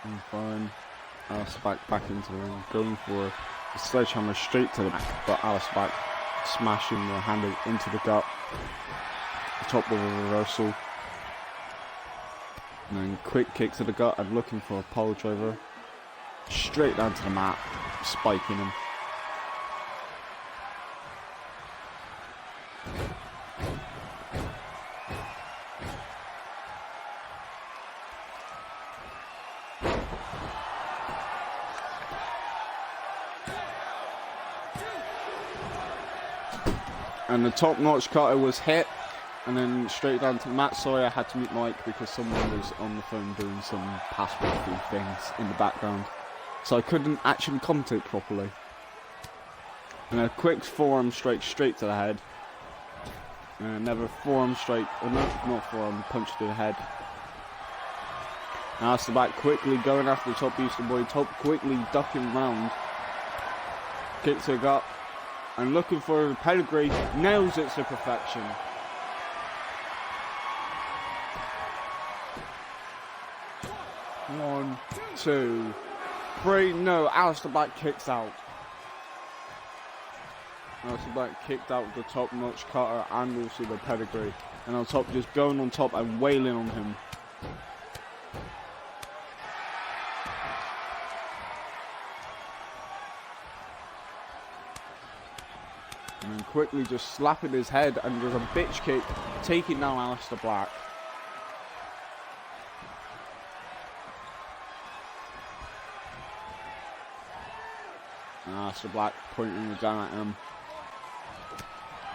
And fine. Aleister back into the ring, going for a sledgehammer straight to the back, but Aleister smashing the handle into the gut. The Top with a reversal. And then quick kick to the gut and looking for a pole driver. Straight down to the mat, spiking him. And the top-notch cutter was hit, and then straight down to the mat. Sorry, I had to mute mic because someone was on the phone doing some password-free things in the background, so I couldn't actually commentate properly. And a quick forearm strike straight to the head, and another forearm strike, or no, not forearm, punch to the head. Now Aleister Black quickly going after the Top Houston Boy. Top quickly ducking round, kick to the gut. And looking for a pedigree, nails it to perfection. One, 2, 3, no, Aleister Black kicks out. Aleister Black kicked out the top-notch cutter and also the pedigree. And on Top just going on top and wailing on him. And then quickly just slapping his head, and there's a bitch kick taking down Aleister Black. And Aleister Black pointing the gun at him,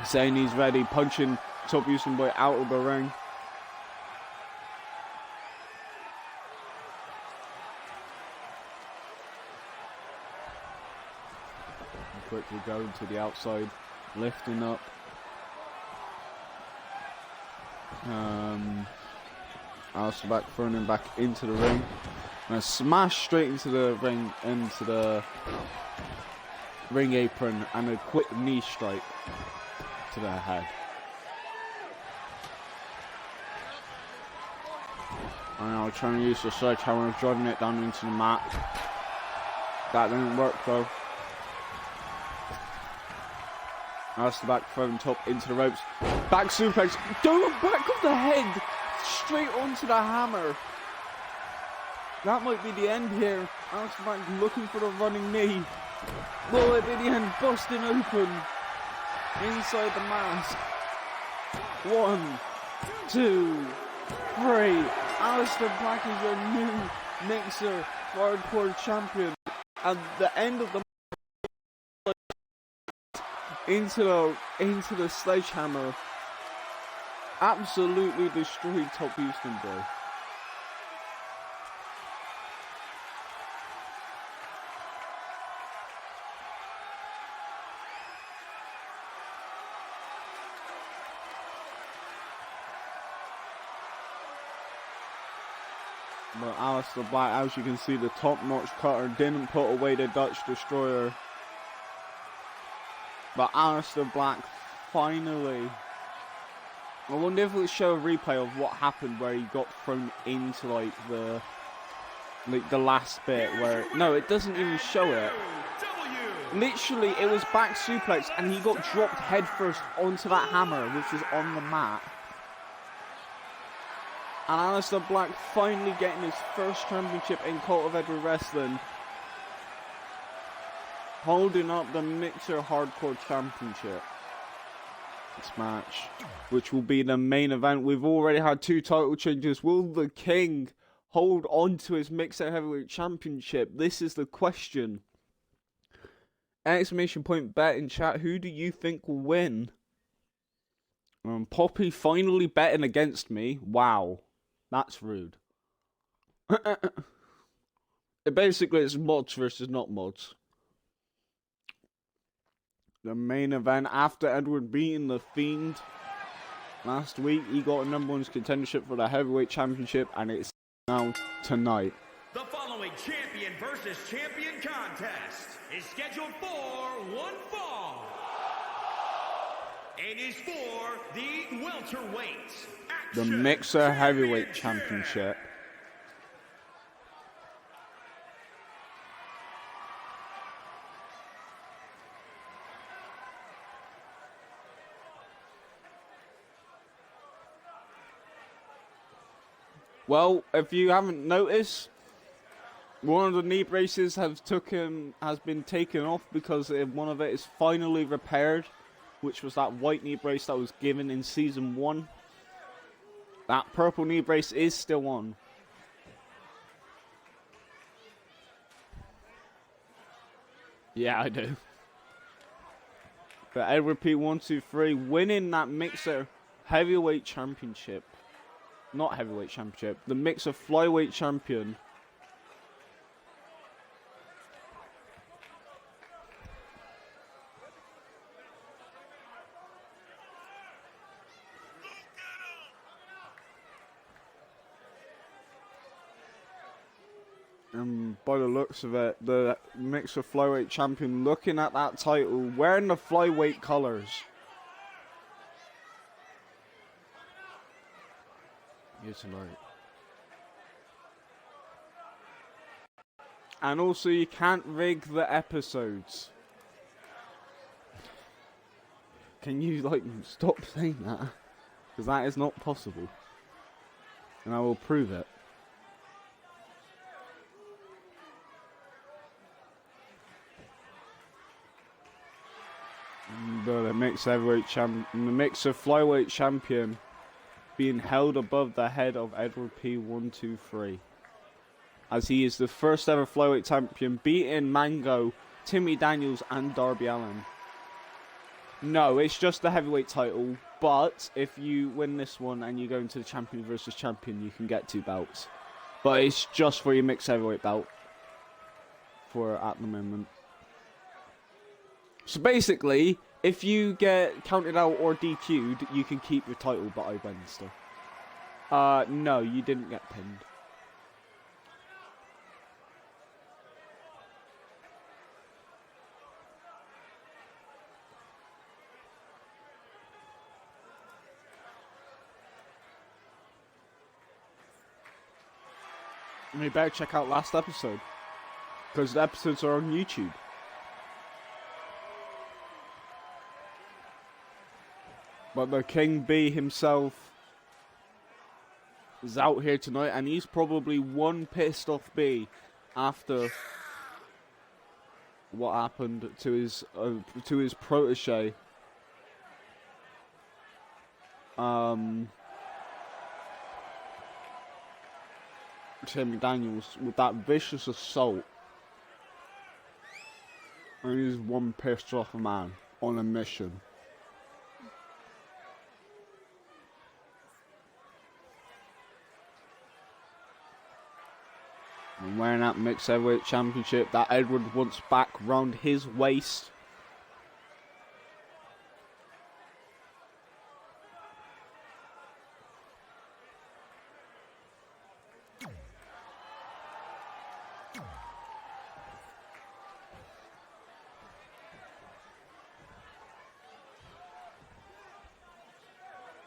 saying he's ready, punching Top Houston Boy out of the ring. And quickly going to the outside. Lifting up. Aleister Black throwing him back into the ring. And a smash straight into the ring, into the ring apron, and a quick knee strike to the head. And now trying to use the sledgehammer, driving it down into the mat. That didn't work though. Aleister Black throwing Top into the ropes. Back suplex. Don't back of the head. Straight onto the hammer. That might be the end here. Aleister Black looking for the running knee. Will it be the end? Busting open. Inside the mask. 1, 2, 3. Aleister Black is your new Mixer Hardcore Champion. And the end of the into the sledgehammer, absolutely destroyed Top Houston Boy. But Aleister Black, as you can see, the top-notch cutter didn't put away the Dutch Destroyer. But Aleister Black finally... I wonder if it would show a replay of what happened where he got thrown into the last bit where... No, it doesn't even show it. Literally, it was back suplex and he got dropped headfirst onto that hammer, which was on the mat. And Aleister Black finally getting his first championship in Cult of Edward Wrestling. holding up the Mixer Hardcore Championship. This match, which will be the main event. We've already had 2 title changes. Will the King hold on to his Mixer Heavyweight Championship? This is the question. Exclamation point bet in chat. Who do you think will win? Poppy finally betting against me. Wow. That's rude. Basically, it's mods versus not mods. The main event after Edward beating the Fiend last week, he got a #1 contendership for the Heavyweight Championship, and it's now tonight. The following champion versus champion contest is scheduled for one fall. It is for the welterweight The Action Mixer Heavyweight Championship. Championship. Well, if you haven't noticed, one of the knee braces has been taken off because one of it is finally repaired, which was that white knee brace that was given in season 1. That purple knee brace is still on. Yeah, I do. But Edward P123 winning that Mixer Heavyweight Championship. Not Heavyweight Championship. The Mixer Flyweight Champion. And by the looks of it, the Mixer Flyweight Champion looking at that title, wearing the Flyweight colours. Here tonight. And also, you can't rig the episodes. Can you, stop saying that? Because that is not possible. And I will prove it. The Mixer Flyweight Champion being held above the head of Edward P123, as he is the first ever Flyweight Champion, beating Mango, Timmy Daniels and Darby Allin. No, it's just the heavyweight title, but if you win this one and you go into the champion versus champion, you can get 2 belts. But it's just for your mixed heavyweight belt at the moment. So basically, if you get counted out or DQ'd, you can keep your title, but I win still. No, you didn't get pinned. And you better check out last episode, because the episodes are on YouTube. But the King B himself is out here tonight, and he's probably one pissed off B after what happened to his protege. Timmy Daniels with that vicious assault. And he's one pissed off man on a mission. And wearing that mixed heavyweight championship that Edward wants back round his waist.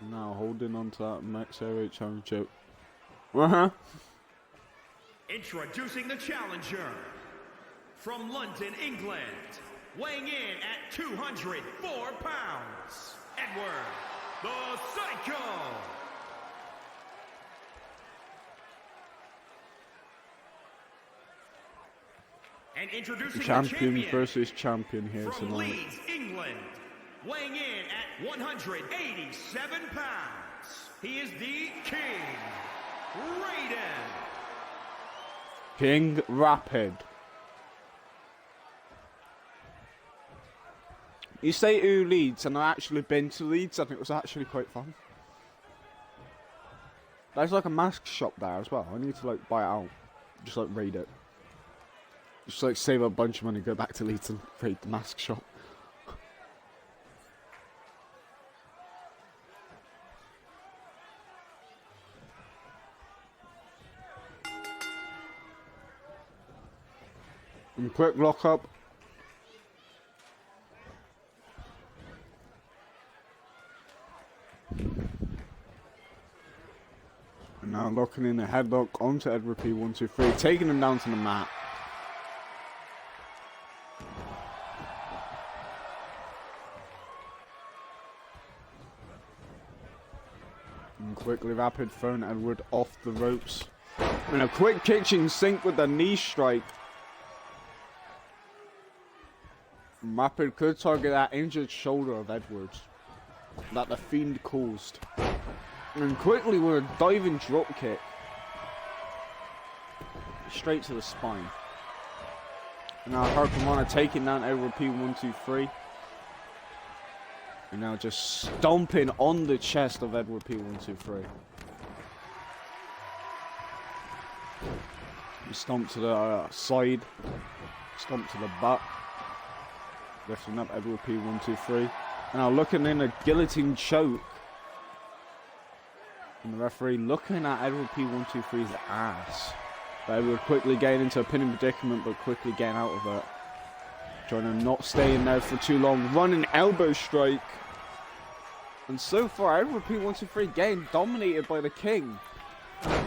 Now holding on to that mixed heavyweight championship. Introducing the challenger from London, England, weighing in at 204 pounds, Edward the Psycho. And introducing the Champion versus champion here from tonight. Leeds, England, weighing in at 187 pounds, he is the King, Raiden. King Rapid. You say who Leeds, and I've actually been to Leeds, and it was actually quite fun. There's like a mask shop there as well. I need to like buy it out. Just like raid it. Just like save a bunch of money, go back to Leeds and raid the mask shop. And quick lock up. And now locking in a headlock onto Edward P. 123, taking him down to the mat. And quickly Rapid throwing Edward off the ropes. And a quick kitchen sink with a knee strike. Rapid could target that injured shoulder of Edwards that the Fiend caused. And quickly with a diving drop kick. Straight to the spine. And now Hurricane taking down Edward P. 123. And now just stomping on the chest of Edward P. 123. Stomp to the side. Stomp to the butt. Lifting up Edward P. 123. And now looking in a guillotine choke. And the referee looking at Edward P. 123's ass. But Edward quickly getting into a pinning predicament, but quickly getting out of it. Trying to not stay in there for too long. Running elbow strike. And so far, Edward P. 123 getting dominated by the King.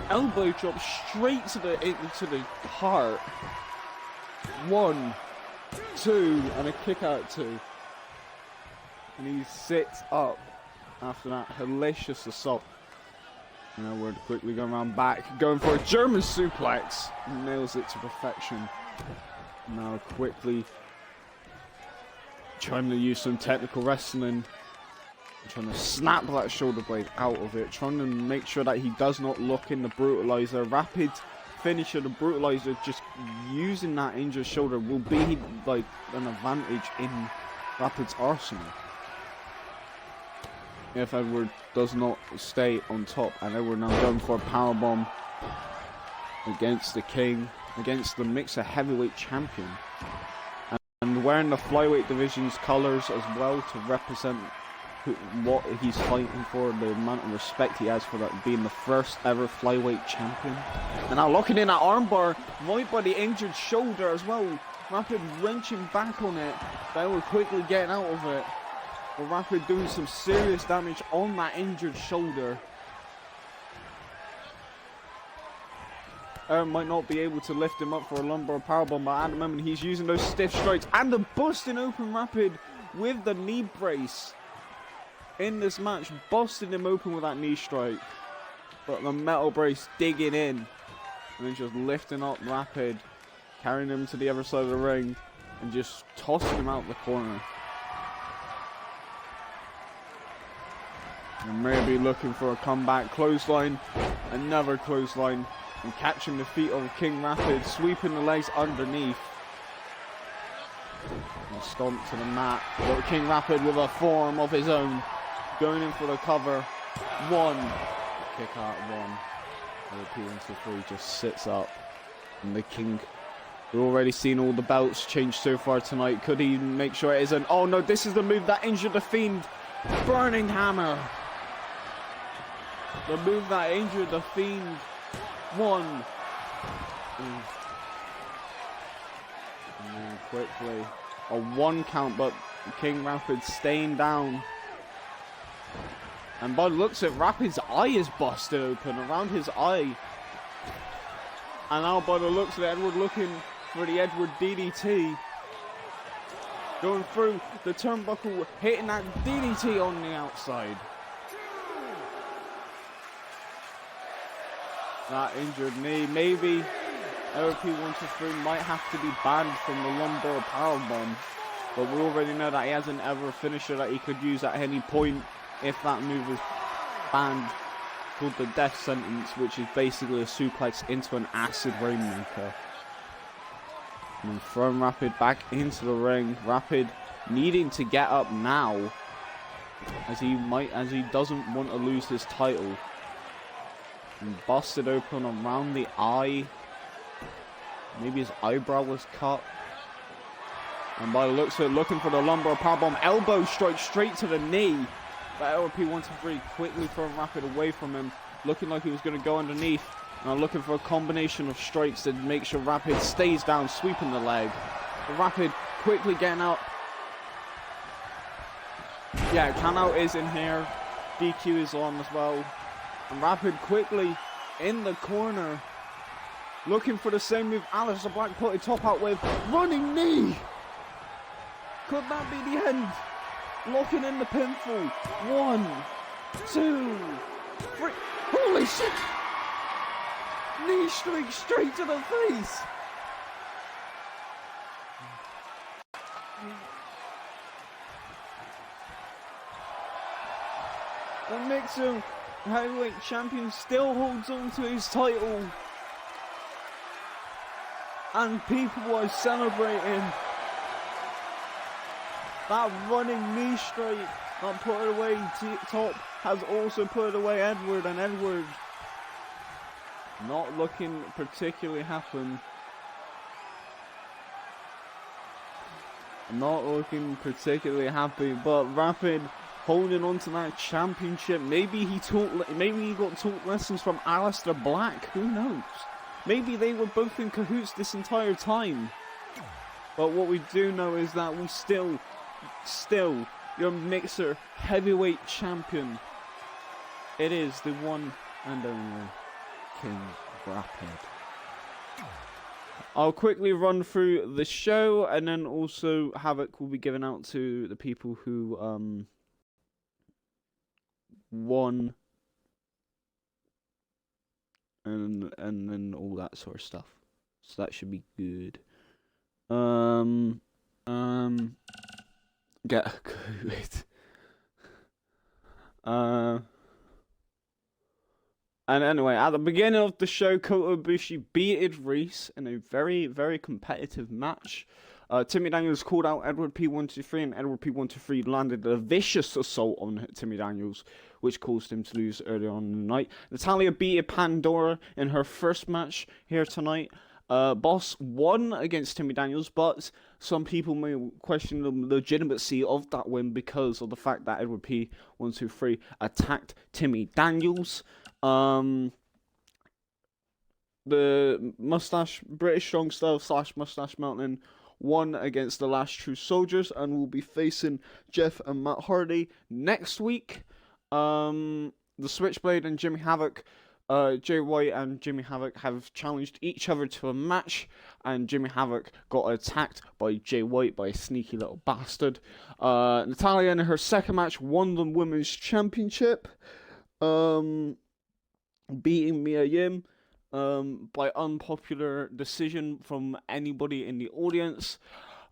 Elbow drop straight to into the heart. 1, 2, and a kick out 2. And he sits up after that hellacious assault. And Edward quickly going around back, going for a German suplex. Nails it to perfection. Now quickly trying to use some technical wrestling. Trying to snap that shoulder blade out of it. Trying to make sure that he does not lock in the brutalizer. Rapid finisher, the brutalizer, just using that injured shoulder will be like an advantage in Rapid's arsenal. If Edward does not stay on top, and Edward now going for a powerbomb against the King, against the mixer heavyweight champion, and wearing the flyweight division's colours as well to represent what he's fighting for, the amount of respect he has for that being the first ever flyweight champion. And now locking in that armbar right by the injured shoulder as well. Rapid wrenching back on it, they were quickly getting out of it. But Rapid doing some serious damage on that injured shoulder. Might not be able to lift him up for a lumbar powerbomb, but at the moment he's using those stiff strikes and the busting open Rapid with the knee brace. In this match, busting him open with that knee strike. But the metal brace digging in. And then just lifting up Rapid, carrying him to the other side of the ring, and just tossing him out the corner. And maybe looking for a comeback clothesline. Another clothesline. And catching the feet of King Rapid, sweeping the legs underneath. And stomp to the mat. But King Rapid with a forearm of his own. Going in for the cover. 1. Kick out 1. The P123 just sits up. And the King, we've already seen all the belts change so far tonight. Could he make sure it isn't? Oh no, this is the move that injured the Fiend. Burning Hammer. The move that injured the Fiend. 1. And then quickly a 1 count, but King Rapid staying down. And by the looks of it, Rapid's eye is busted open around his eye. And now by the looks of it, Edward looking for the Edward DDT. Going through the turnbuckle, hitting that DDT on the outside. That injured knee, maybe LP123 might have to be banned from the lumbar powerbomb, but we already know that he has an ever finisher that he could use at any point if that move is banned, called the death sentence, which is basically a suplex into an acid rainmaker. And then throwing Rapid back into the ring. Rapid needing to get up now, as he doesn't want to lose his title. And busted open around the eye. Maybe his eyebrow was cut. And by the looks of it, looking for the lumbar powerbomb. Elbow strike straight to the knee. But LP123 quickly throwing Rapid away from him. Looking like he was going to go underneath. And looking for a combination of strikes to make sure Rapid stays down, sweeping the leg. But Rapid quickly getting up. Yeah, count out is in here. DQ is on as well. And Rapid quickly in the corner. Looking for the same move Aleister Black put his top out with. Running knee! Could that be the end? Locking in the pinfall. 1, 2, 3. Holy shit! Knee strike straight to the face! The Mixer Heavyweight Champion still holds on to his title. And people are celebrating. That running knee strike that put it away top has also put away Edward, and Edward not looking particularly happy. Not looking particularly happy, but Rapid holding on to that championship. Maybe he got taught lessons from Aleister Black. Who knows? Maybe they were both in cahoots this entire time. But what we do know is that we still your Mixer Heavyweight Champion. It is the one and only King Rapid. I'll quickly run through the show, and then also Havoc will be given out to the people who won, and then all that sort of stuff. So that should be good. Get good. And anyway, at the beginning of the show, Kota Ibushi beated Reese in a very, very competitive match. Timmy Daniels called out Edward P123, and Edward P123 landed a vicious assault on Timmy Daniels, which caused him to lose earlier on in the night. Natalya beat Pandora in her first match here tonight. Boss won against Timmy Daniels, but some people may question the legitimacy of that win because of the fact that Edward P123 attacked Timmy Daniels. The British Strong Style / Mustache Mountain won against the Last True Soldiers and will be facing Jeff and Matt Hardy next week. The Switchblade and Jimmy Havoc, Jay White and Jimmy Havoc have challenged each other to a match, and Jimmy Havoc got attacked by Jay White, by a sneaky little bastard. Natalya in her second match won the Women's Championship, beating Mia Yim by unpopular decision from anybody in the audience.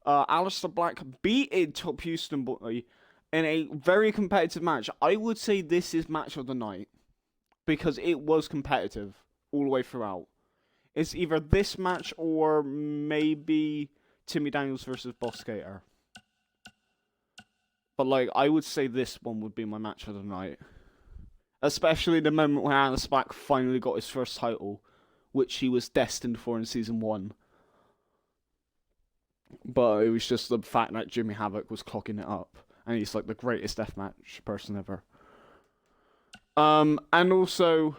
Aleister Black beated Top Houston Boy in a very competitive match. I would say this is match of the night because it was competitive all the way throughout. It's either this match or maybe Timmy Daniels versus Boss Skater. But I would say this one would be my match of the night. Especially the moment when Aleister Black finally got his first title, which he was destined for in Season 1. But it was just the fact that Jimmy Havoc was clocking it up. And he's the greatest deathmatch person ever. And also,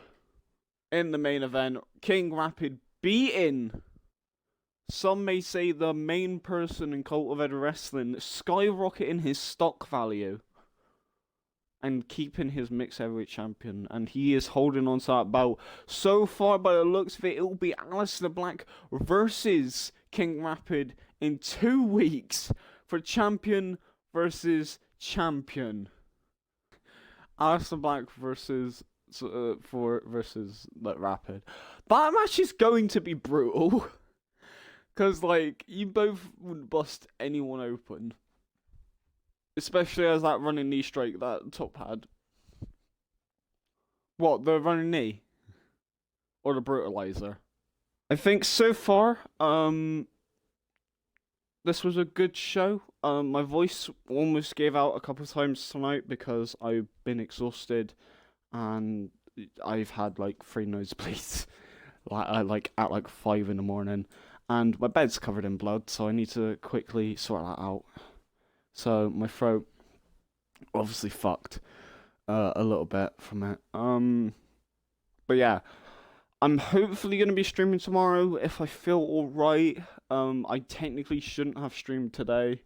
in the main event, King Rapid beating, some may say, the main person in Cult of Ed Wrestling, skyrocketing his stock value and keeping his mixed heavyweight champion, and he is holding on to that belt. So far, by the looks of it, it will be Aleister Black versus King Rapid in 2 weeks for champion versus champion. Aleister Black versus for versus like Rapid. That match is going to be brutal. Because, like, you both would bust anyone open. Especially as that running knee strike that Top had. What, the running knee? Or the brutalizer? I think so far, this was a good show. My voice almost gave out a couple of times tonight because I've been exhausted and I've had like 3 nosebleeds like at like 5 in the morning, and my bed's covered in blood, so I need to quickly sort that out. So my throat obviously fucked a little bit from it. But yeah, I'm hopefully gonna be streaming tomorrow if I feel alright. I technically shouldn't have streamed today.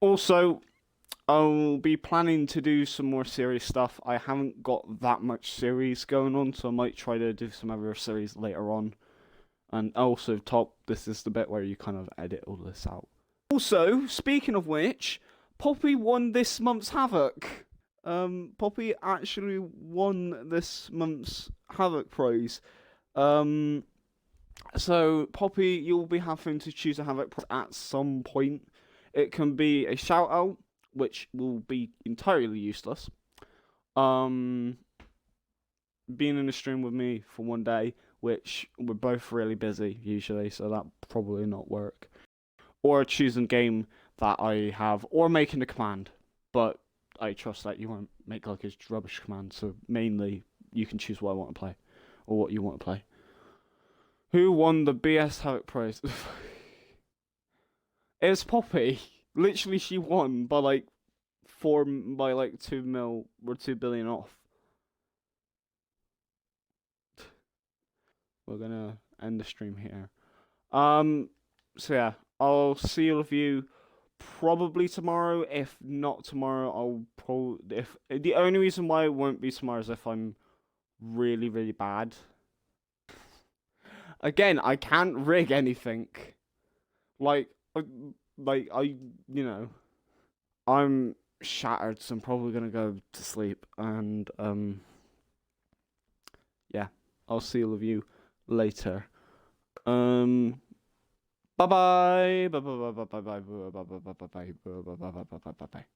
Also, I'll be planning to do some more series stuff. I haven't got that much series going on, so I might try to do some other series later on. And also, this is the bit where you kind of edit all this out. Also, speaking of which, Poppy won this month's Havoc. Poppy actually won this month's Havoc prize. So, Poppy, you'll be having to choose a Havoc prize at some point. It can be a shout out, which will be entirely useless. Being in a stream with me for one day, which we're both really busy usually, so that probably not work. Or choosing game that I have, or making a command. But I trust that you won't make like a rubbish command, so mainly you can choose what I want to play, or what you want to play. Who won the BS Havoc prize? It was Poppy. Literally, she won by like 2 mil or 2 billion off. We're gonna end the stream here. So yeah, I'll see all of you probably tomorrow. If not tomorrow, I'll probably. If the only reason why it won't be tomorrow is if I'm really, really bad. Again, I can't rig anything. I'm shattered, so I'm probably gonna go to sleep. And yeah, I'll see all of you later. Bye bye. Bye bye bye bye bye bye bye bye bye bye bye bye bye bye bye bye bye.